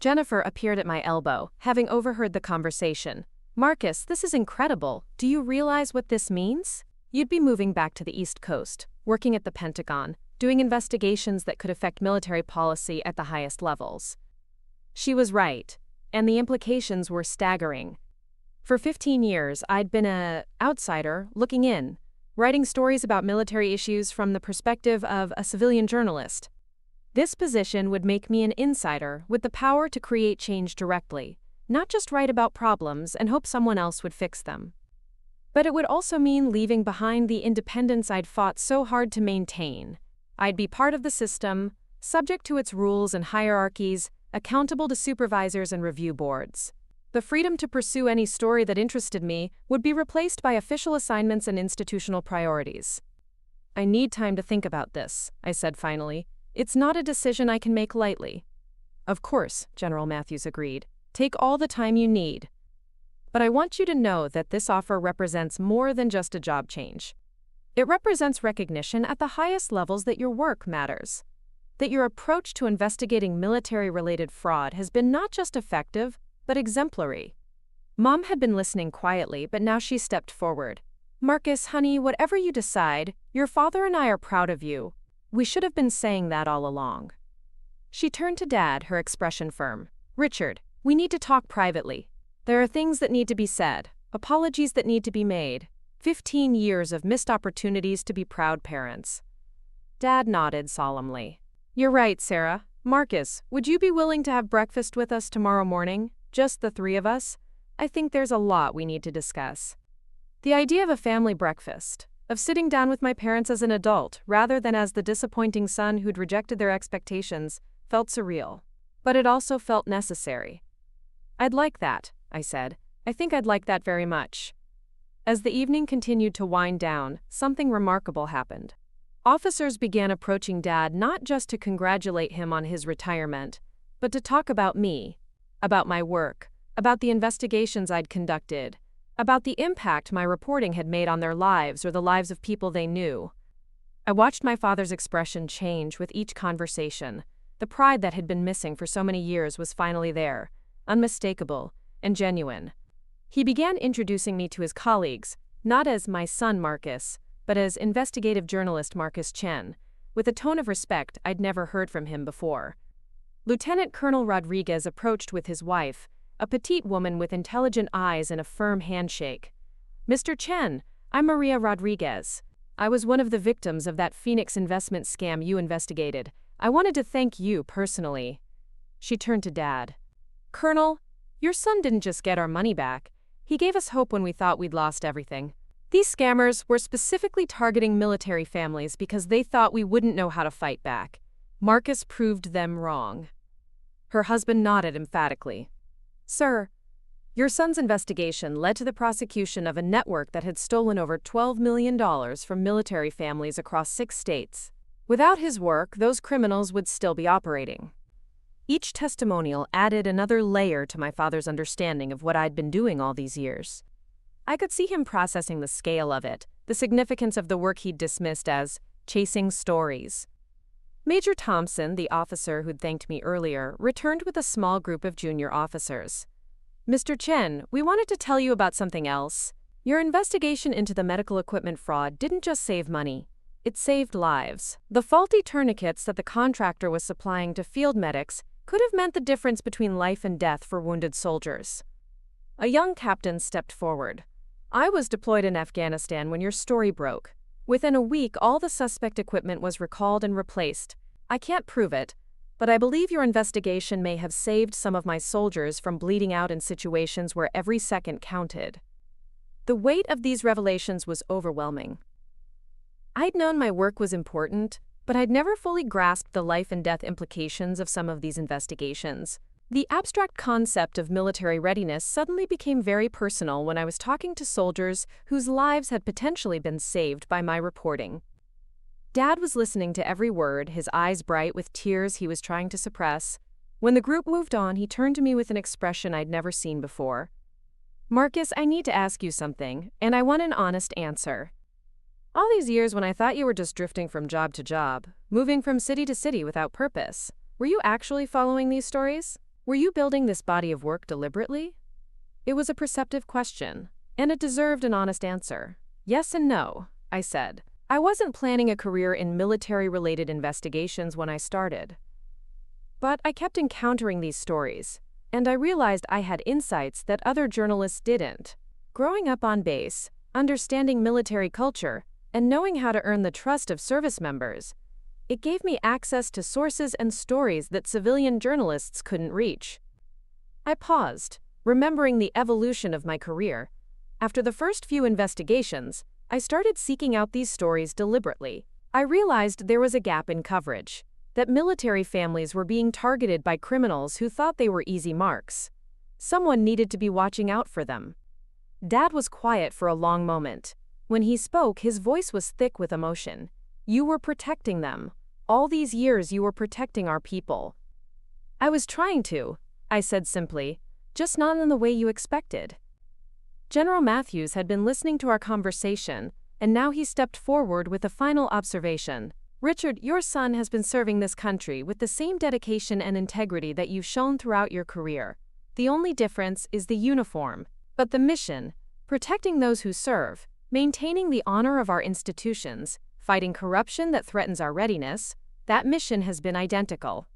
Jennifer appeared at my elbow, having overheard the conversation. Marcus, this is incredible. Do you realize what this means? You'd be moving back to the East Coast, working at the Pentagon, doing investigations that could affect military policy at the highest levels. She was right, and the implications were staggering. For 15 years, I'd been an outsider looking in, writing stories about military issues from the perspective of a civilian journalist. This position would make me an insider with the power to create change directly, not just write about problems and hope someone else would fix them. But it would also mean leaving behind the independence I'd fought so hard to maintain. I'd be part of the system, subject to its rules and hierarchies, accountable to supervisors and review boards. The freedom to pursue any story that interested me would be replaced by official assignments and institutional priorities. I need time to think about this, I said finally. It's not a decision I can make lightly. Of course, General Matthews agreed. Take all the time you need. But I want you to know that this offer represents more than just a job change. It represents recognition at the highest levels that your work matters. That your approach to investigating military-related fraud has been not just effective, but exemplary. Mom had been listening quietly, but now she stepped forward. Marcus, honey, whatever you decide, your father and I are proud of you. We should have been saying that all along. She turned to Dad, her expression firm. Richard, we need to talk privately. There are things that need to be said, apologies that need to be made. 15 years of missed opportunities to be proud parents. Dad nodded solemnly. You're right, Sarah. Marcus, would you be willing to have breakfast with us tomorrow morning? Just the three of us? I think there's a lot we need to discuss. The idea of a family breakfast, of sitting down with my parents as an adult rather than as the disappointing son who'd rejected their expectations, felt surreal. But it also felt necessary. I'd like that, I said. I think I'd like that very much. As the evening continued to wind down, something remarkable happened. Officers began approaching Dad not just to congratulate him on his retirement, but to talk about me, about my work, about the investigations I'd conducted, about the impact my reporting had made on their lives or the lives of people they knew. I watched my father's expression change with each conversation. The pride that had been missing for so many years was finally there, unmistakable and genuine. He began introducing me to his colleagues, not as my son Marcus, but as investigative journalist Marcus Chen, with a tone of respect I'd never heard from him before. Lieutenant Colonel Rodriguez approached with his wife, a petite woman with intelligent eyes and a firm handshake. Mr. Chen, I'm Maria Rodriguez. I was one of the victims of that Phoenix investment scam you investigated. I wanted to thank you personally. She turned to Dad. Colonel, your son didn't just get our money back. He gave us hope when we thought we'd lost everything. These scammers were specifically targeting military families because they thought we wouldn't know how to fight back. Marcus proved them wrong. Her husband nodded emphatically. Sir, your son's investigation led to the prosecution of a network that had stolen over $12 million from military families across 6 states. Without his work, those criminals would still be operating. Each testimonial added another layer to my father's understanding of what I'd been doing all these years. I could see him processing the scale of it, the significance of the work he'd dismissed as chasing stories. Major Thompson, the officer who'd thanked me earlier, returned with a small group of junior officers. Mr. Chen, we wanted to tell you about something else. Your investigation into the medical equipment fraud didn't just save money. It saved lives. The faulty tourniquets that the contractor was supplying to field medics could have meant the difference between life and death for wounded soldiers. A young captain stepped forward. I was deployed in Afghanistan when your story broke. Within a week, all the suspect equipment was recalled and replaced. I can't prove it, but I believe your investigation may have saved some of my soldiers from bleeding out in situations where every second counted. The weight of these revelations was overwhelming. I'd known my work was important, but I'd never fully grasped the life and death implications of some of these investigations. The abstract concept of military readiness suddenly became very personal when I was talking to soldiers whose lives had potentially been saved by my reporting. Dad was listening to every word, his eyes bright with tears he was trying to suppress. When the group moved on, he turned to me with an expression I'd never seen before. "Marcus, I need to ask you something, and I want an honest answer. All these years when I thought you were just drifting from job to job, moving from city to city without purpose, were you actually following these stories? Were you building this body of work deliberately?" It was a perceptive question, and it deserved an honest answer. "Yes and no," I said. I wasn't planning a career in military-related investigations when I started. But I kept encountering these stories, and I realized I had insights that other journalists didn't. Growing up on base, understanding military culture, and knowing how to earn the trust of service members, it gave me access to sources and stories that civilian journalists couldn't reach. I paused, remembering the evolution of my career. After the first few investigations, I started seeking out these stories deliberately. I realized there was a gap in coverage, that military families were being targeted by criminals who thought they were easy marks. Someone needed to be watching out for them. Dad was quiet for a long moment. When he spoke, his voice was thick with emotion. "You were protecting them. All these years you were protecting our people." "I was trying to," I said simply, "just not in the way you expected." General Matthews had been listening to our conversation, and now he stepped forward with a final observation. "Richard, your son has been serving this country with the same dedication and integrity that you've shown throughout your career. The only difference is the uniform. But the mission, protecting those who serve, maintaining the honor of our institutions, fighting corruption that threatens our readiness, that mission has been identical."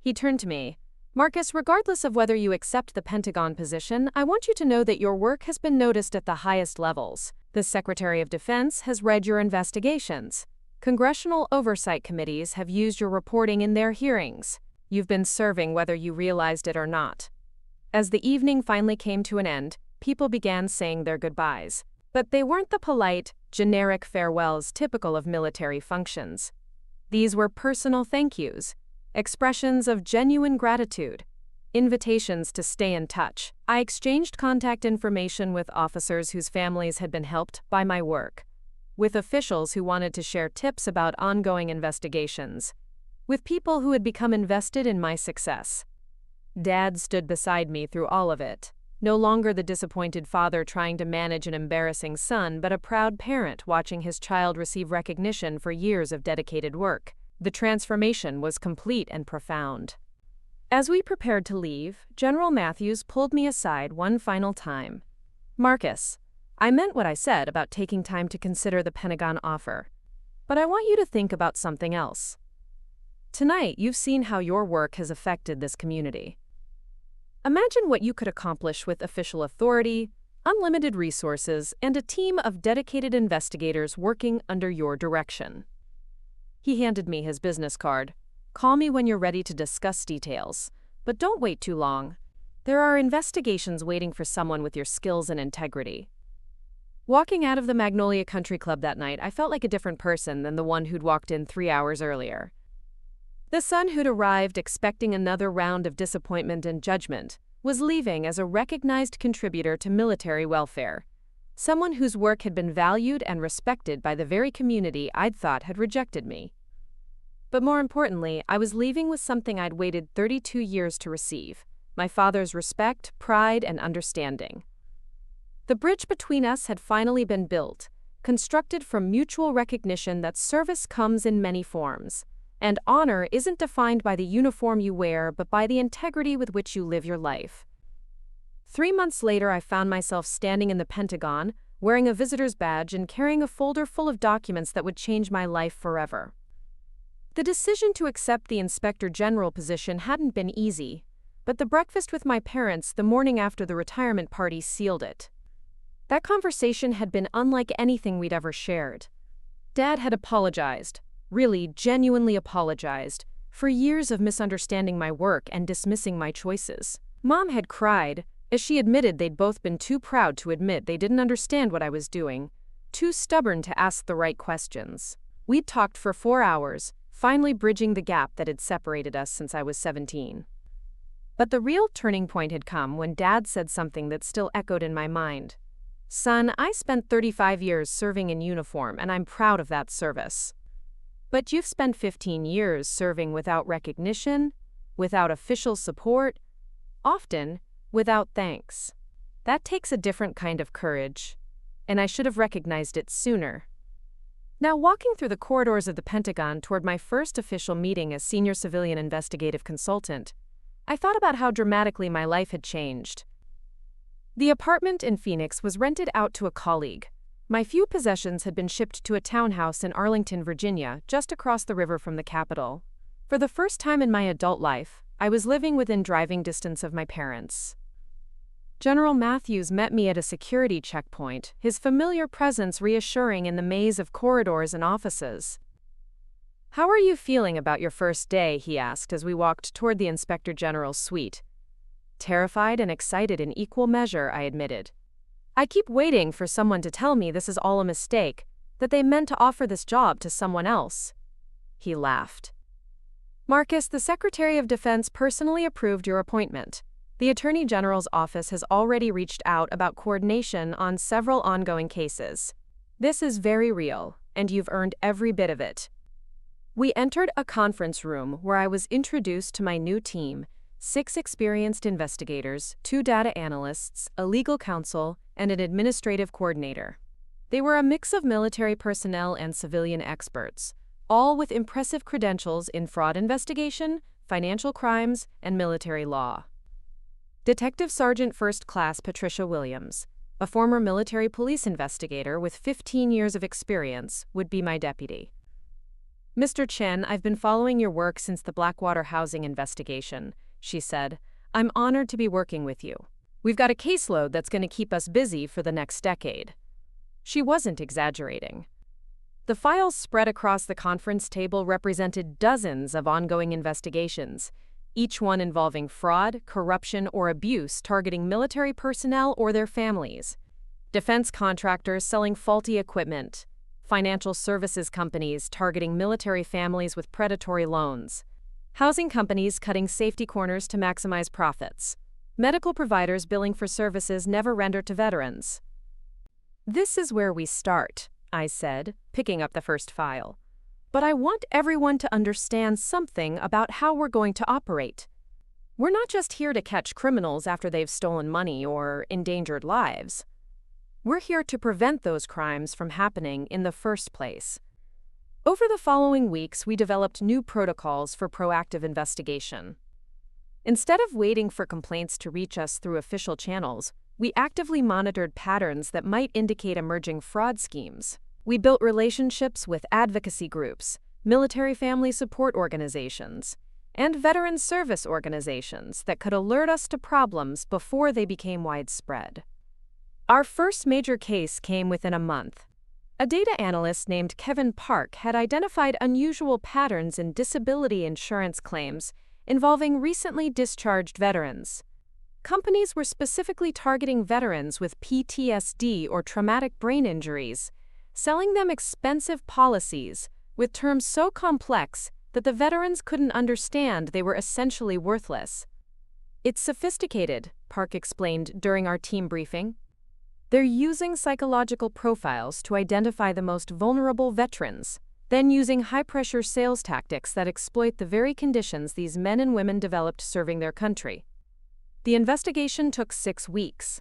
He turned to me. "Marcus, regardless of whether you accept the Pentagon position, I want you to know that your work has been noticed at the highest levels. The Secretary of Defense has read your investigations. Congressional oversight committees have used your reporting in their hearings. You've been serving whether you realized it or not." As the evening finally came to an end, people began saying their goodbyes. But they weren't the polite, generic farewells typical of military functions. These were personal thank yous, expressions of genuine gratitude, invitations to stay in touch. I exchanged contact information with officers whose families had been helped by my work, with officials who wanted to share tips about ongoing investigations, with people who had become invested in my success. Dad stood beside me through all of it, no longer the disappointed father trying to manage an embarrassing son, but a proud parent watching his child receive recognition for years of dedicated work. The transformation was complete and profound. As we prepared to leave, General Matthews pulled me aside one final time. "Marcus, I meant what I said about taking time to consider the Pentagon offer. But I want you to think about something else. Tonight, you've seen how your work has affected this community. Imagine what you could accomplish with official authority, unlimited resources, and a team of dedicated investigators working under your direction." He handed me his business card. "Call me when you're ready to discuss details, but don't wait too long. There are investigations waiting for someone with your skills and integrity." Walking out of the Magnolia Country Club that night, I felt like a different person than the one who'd walked in 3 hours earlier. The son who'd arrived expecting another round of disappointment and judgment was leaving as a recognized contributor to military welfare, someone whose work had been valued and respected by the very community I'd thought had rejected me. But more importantly, I was leaving with something I'd waited 32 years to receive: my father's respect, pride, and understanding. The bridge between us had finally been built, constructed from mutual recognition that service comes in many forms, and honor isn't defined by the uniform you wear but by the integrity with which you live your life. 3 months later, I found myself standing in the Pentagon, wearing a visitor's badge and carrying a folder full of documents that would change my life forever. The decision to accept the Inspector General position hadn't been easy, but the breakfast with my parents the morning after the retirement party sealed it. That conversation had been unlike anything we'd ever shared. Dad had apologized, really genuinely apologized, for years of misunderstanding my work and dismissing my choices. Mom had cried, as she admitted they'd both been too proud to admit they didn't understand what I was doing, too stubborn to ask the right questions. We'd talked for 4 hours, finally bridging the gap that had separated us since I was 17. But the real turning point had come when Dad said something that still echoed in my mind. "Son, I spent 35 years serving in uniform, and I'm proud of that service. But you've spent 15 years serving without recognition, without official support, often without thanks. That takes a different kind of courage, and I should have recognized it sooner. Now, walking through the corridors of the Pentagon toward my first official meeting as senior civilian investigative consultant, I thought about how dramatically my life had changed. The apartment in Phoenix was rented out to a colleague. My few possessions had been shipped to a townhouse in Arlington, Virginia, just across the river from the capital. For the first time in my adult life, I was living within driving distance of my parents. General Matthews met me at a security checkpoint, his familiar presence reassuring in the maze of corridors and offices. "How are you feeling about your first day?" he asked as we walked toward the Inspector General's suite. "Terrified and excited in equal measure," I admitted. "I keep waiting for someone to tell me this is all a mistake, that they meant to offer this job to someone else." He laughed. "Marcus, the Secretary of Defense personally approved your appointment. The Attorney General's office has already reached out about coordination on several ongoing cases. This is very real, and you've earned every bit of it." We entered a conference room where I was introduced to my new team, 6 experienced investigators, 2 data analysts, a legal counsel, and an administrative coordinator. They were a mix of military personnel and civilian experts, all with impressive credentials in fraud investigation, financial crimes, and military law. Detective Sergeant First Class Patricia Williams, a former military police investigator with 15 years of experience, would be my deputy. "Mr. Chen, I've been following your work since the Blackwater housing investigation," she said. "I'm honored to be working with you. We've got a caseload that's going to keep us busy for the next decade." She wasn't exaggerating. The files spread across the conference table represented dozens of ongoing investigations, each one involving fraud, corruption, or abuse targeting military personnel or their families, defense contractors selling faulty equipment, financial services companies targeting military families with predatory loans, housing companies cutting safety corners to maximize profits, medical providers billing for services never rendered to veterans. "This is where we start," I said, picking up the first file. "But I want everyone to understand something about how we're going to operate. We're not just here to catch criminals after they've stolen money or endangered lives. We're here to prevent those crimes from happening in the first place." Over the following weeks, we developed new protocols for proactive investigation. Instead of waiting for complaints to reach us through official channels, we actively monitored patterns that might indicate emerging fraud schemes. We built relationships with advocacy groups, military family support organizations, and veteran service organizations that could alert us to problems before they became widespread. Our first major case came within a month. A data analyst named Kevin Park had identified unusual patterns in disability insurance claims involving recently discharged veterans. Companies were specifically targeting veterans with PTSD or traumatic brain injuries, selling them expensive policies with terms so complex that the veterans couldn't understand they were essentially worthless. "It's sophisticated," Park explained during our team briefing. "They're using psychological profiles to identify the most vulnerable veterans, then using high-pressure sales tactics that exploit the very conditions these men and women developed serving their country." The investigation took 6 weeks.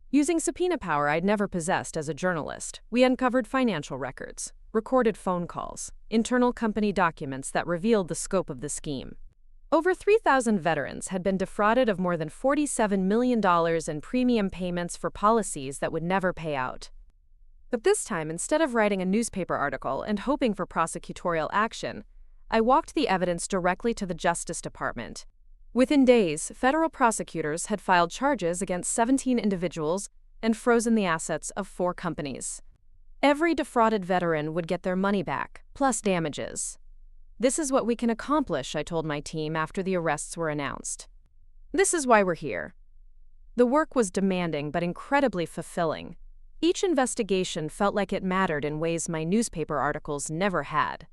Using subpoena power I'd never possessed as a journalist, we uncovered financial records, recorded phone calls, internal company documents that revealed the scope of the scheme. Over 3,000 veterans had been defrauded of more than $47 million in premium payments for policies that would never pay out. But this time, instead of writing a newspaper article and hoping for prosecutorial action, I walked the evidence directly to the Justice Department. Within days, federal prosecutors had filed charges against 17 individuals and frozen the assets of 4 companies. Every defrauded veteran would get their money back, plus damages. "This is what we can accomplish," I told my team after the arrests were announced. "This is why we're here." The work was demanding but incredibly fulfilling. Each investigation felt like it mattered in ways my newspaper articles never had.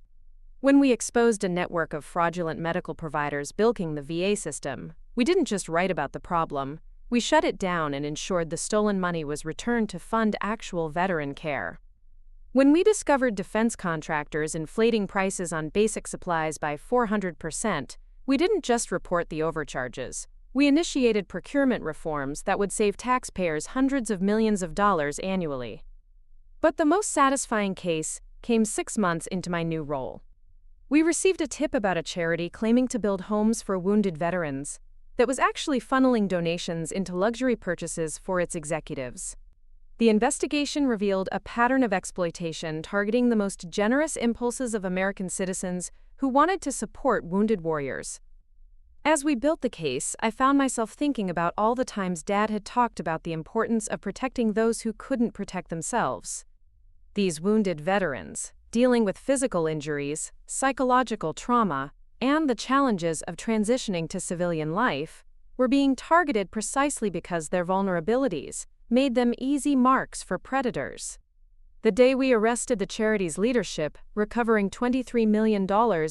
When we exposed a network of fraudulent medical providers bilking the VA system, we didn't just write about the problem, we shut it down and ensured the stolen money was returned to fund actual veteran care. When we discovered defense contractors inflating prices on basic supplies by 400%, We didn't just report the overcharges. We initiated procurement reforms that would save taxpayers hundreds of millions of dollars annually. But the most satisfying case came 6 months into my new role. We received a tip about a charity claiming to build homes for wounded veterans that was actually funneling donations into luxury purchases for its executives. The investigation revealed a pattern of exploitation targeting the most generous impulses of American citizens who wanted to support wounded warriors. As we built the case, I found myself thinking about all the times Dad had talked about the importance of protecting those who couldn't protect themselves. These wounded veterans, dealing with physical injuries, psychological trauma, and the challenges of transitioning to civilian life, were being targeted precisely because their vulnerabilities made them easy marks for predators. The day we arrested the charity's leadership, recovering $23 million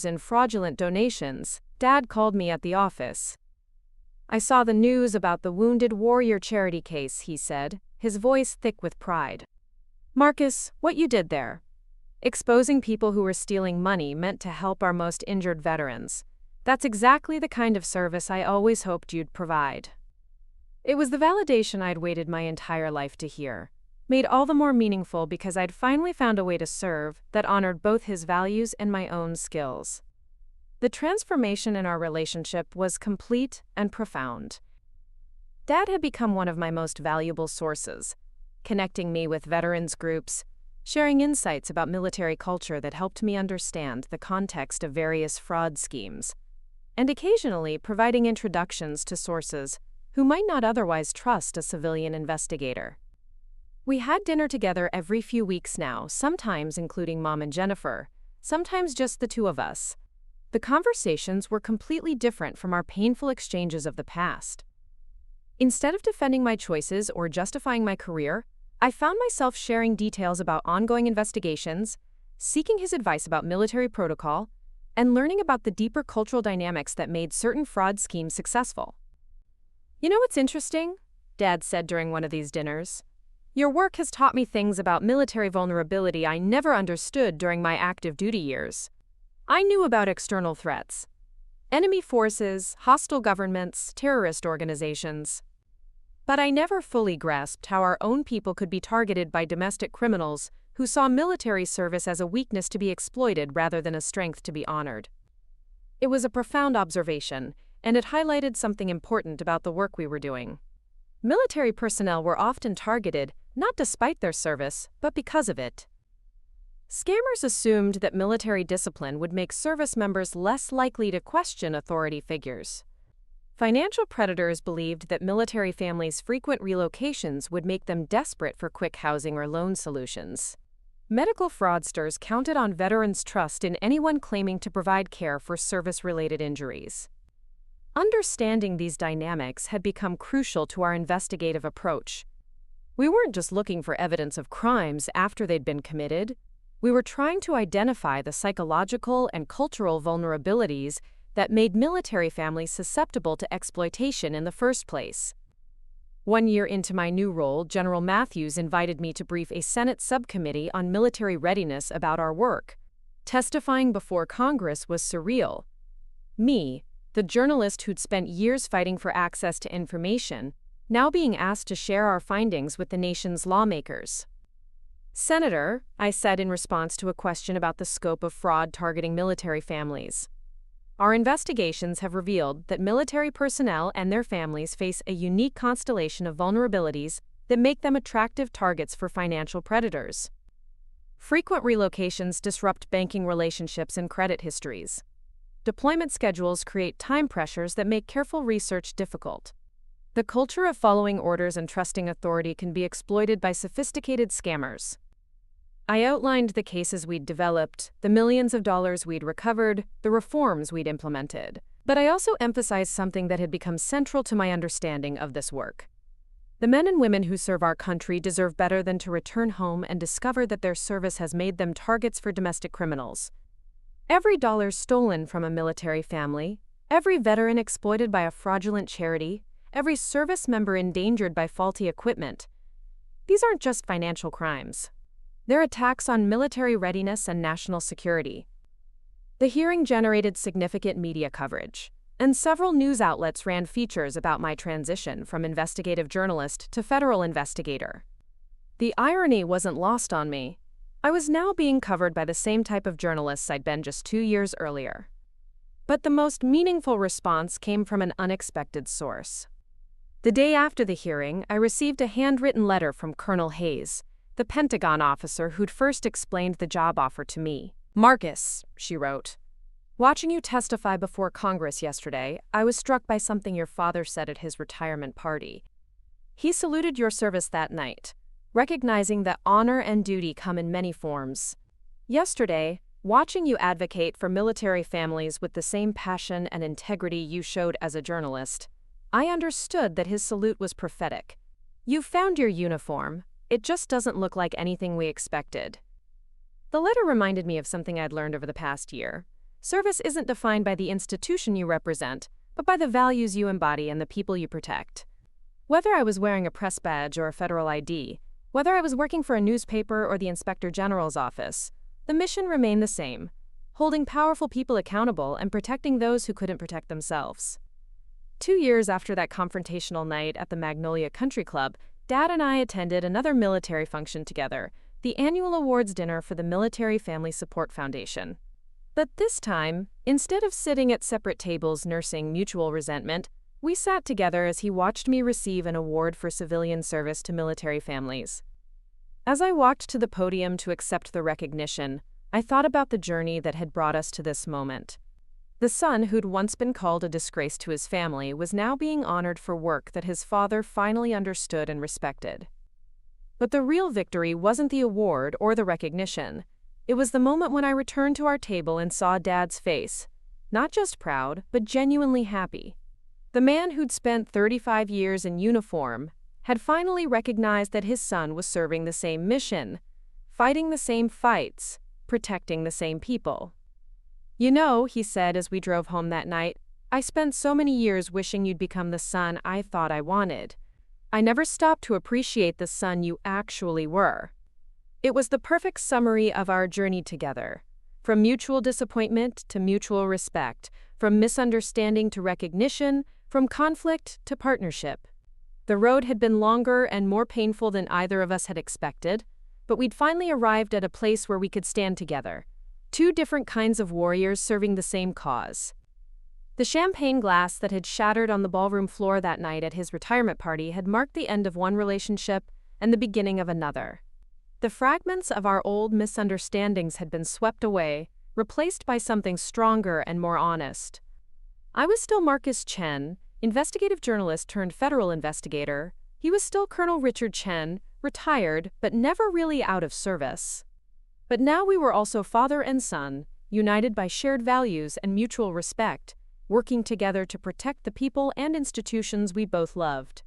in fraudulent donations, Dad called me at the office. "I saw the news about the Wounded Warrior charity case," he said, his voice thick with pride. "Marcus, what you did there. Exposing people who were stealing money meant to help our most injured veterans. That's exactly the kind of service I always hoped you'd provide." It was the validation I'd waited my entire life to hear, made all the more meaningful because I'd finally found a way to serve that honored both his values and my own skills. The transformation in our relationship was complete and profound. Dad had become one of my most valuable sources, connecting me with veterans groups, sharing insights about military culture that helped me understand the context of various fraud schemes, and occasionally providing introductions to sources who might not otherwise trust a civilian investigator. We had dinner together every few weeks now, sometimes including Mom and Jennifer, sometimes just the two of us. The conversations were completely different from our painful exchanges of the past. Instead of defending my choices or justifying my career, I found myself sharing details about ongoing investigations, seeking his advice about military protocol, and learning about the deeper cultural dynamics that made certain fraud schemes successful. "You know what's interesting?" Dad said during one of these dinners. "Your work has taught me things about military vulnerability I never understood during my active duty years. I knew about external threats, enemy forces, hostile governments, terrorist organizations. But I never fully grasped how our own people could be targeted by domestic criminals who saw military service as a weakness to be exploited rather than a strength to be honored." It was a profound observation, and it highlighted something important about the work we were doing. Military personnel were often targeted, not despite their service, but because of it. Scammers assumed that military discipline would make service members less likely to question authority figures. Financial predators believed that military families' frequent relocations would make them desperate for quick housing or loan solutions. Medical fraudsters counted on veterans' trust in anyone claiming to provide care for service-related injuries. Understanding these dynamics had become crucial to our investigative approach. We weren't just looking for evidence of crimes after they'd been committed. We were trying to identify the psychological and cultural vulnerabilities that made military families susceptible to exploitation in the first place. 1 year into my new role, General Matthews invited me to brief a Senate subcommittee on military readiness about our work. Testifying before Congress was surreal. Me, the journalist who'd spent years fighting for access to information, now being asked to share our findings with the nation's lawmakers. "Senator," I said in response to a question about the scope of fraud targeting military families, "our investigations have revealed that military personnel and their families face a unique constellation of vulnerabilities that make them attractive targets for financial predators. Frequent relocations disrupt banking relationships and credit histories. Deployment schedules create time pressures that make careful research difficult. The culture of following orders and trusting authority can be exploited by sophisticated scammers." I outlined the cases we'd developed, the millions of dollars we'd recovered, the reforms we'd implemented. But I also emphasized something that had become central to my understanding of this work. The men and women who serve our country deserve better than to return home and discover that their service has made them targets for domestic criminals. Every dollar stolen from a military family, every veteran exploited by a fraudulent charity, every service member endangered by faulty equipment. These aren't just financial crimes. They're attacks on military readiness and national security. The hearing generated significant media coverage. and several news outlets ran features about my transition from investigative journalist to federal investigator. The irony wasn't lost on me. I was now being covered by the same type of journalists I'd been just 2 years earlier. But the most meaningful response came from an unexpected source. The day after the hearing, I received a handwritten letter from Colonel Hayes, the Pentagon officer who'd first explained the job offer to me. "Marcus," she wrote, "watching you testify before Congress yesterday, I was struck by something your father said at his retirement party. He saluted your service that night, recognizing that honor and duty come in many forms. Yesterday, watching you advocate for military families with the same passion and integrity you showed as a journalist, I understood that his salute was prophetic. You found your uniform. It just doesn't look like anything we expected." The letter reminded me of something I'd learned over the past year. Service isn't defined by the institution you represent, but by the values you embody and the people you protect. Whether I was wearing a press badge or a federal ID, whether I was working for a newspaper or the Inspector General's office, the mission remained the same: holding powerful people accountable and protecting those who couldn't protect themselves. 2 years after that confrontational night at the Magnolia Country Club, Dad and I attended another military function together, the annual awards dinner for the Military Family Support Foundation. But this time, instead of sitting at separate tables nursing mutual resentment, we sat together as he watched me receive an award for civilian service to military families. As I walked to the podium to accept the recognition, I thought about the journey that had brought us to this moment. The son who'd once been called a disgrace to his family was now being honored for work that his father finally understood and respected. But the real victory wasn't the award or the recognition. It was the moment when I returned to our table and saw Dad's face, not just proud, but genuinely happy. The man who'd spent 35 years in uniform had finally recognized that his son was serving the same mission, fighting the same fights, protecting the same people. "You know," he said as we drove home that night, "I spent so many years wishing you'd become the son I thought I wanted. I never stopped to appreciate the son you actually were." It was the perfect summary of our journey together. From mutual disappointment to mutual respect, from misunderstanding to recognition, from conflict to partnership. The road had been longer and more painful than either of us had expected, but we'd finally arrived at a place where we could stand together. 2 different kinds of warriors serving the same cause. The champagne glass that had shattered on the ballroom floor that night at his retirement party had marked the end of one relationship and the beginning of another. The fragments of our old misunderstandings had been swept away, replaced by something stronger and more honest. I was still Marcus Chen, investigative journalist turned federal investigator. He was still Colonel Richard Chen, retired but never really out of service. But now we were also father and son, united by shared values and mutual respect, working together to protect the people and institutions we both loved.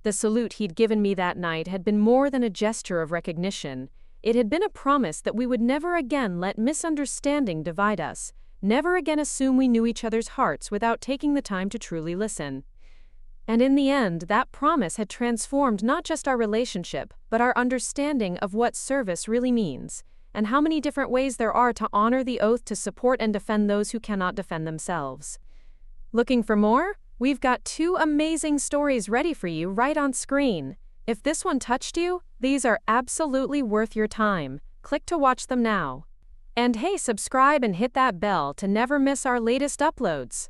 The salute he'd given me that night had been more than a gesture of recognition. It had been a promise that we would never again let misunderstanding divide us, never again assume we knew each other's hearts without taking the time to truly listen. And in the end, that promise had transformed not just our relationship, but our understanding of what service really means, and how many different ways there are to honor the oath to support and defend those who cannot defend themselves. Looking for more? We've got 2 amazing stories ready for you right on screen. If this one touched you, these are absolutely worth your time. Click to watch them now. And hey, subscribe and hit that bell to never miss our latest uploads.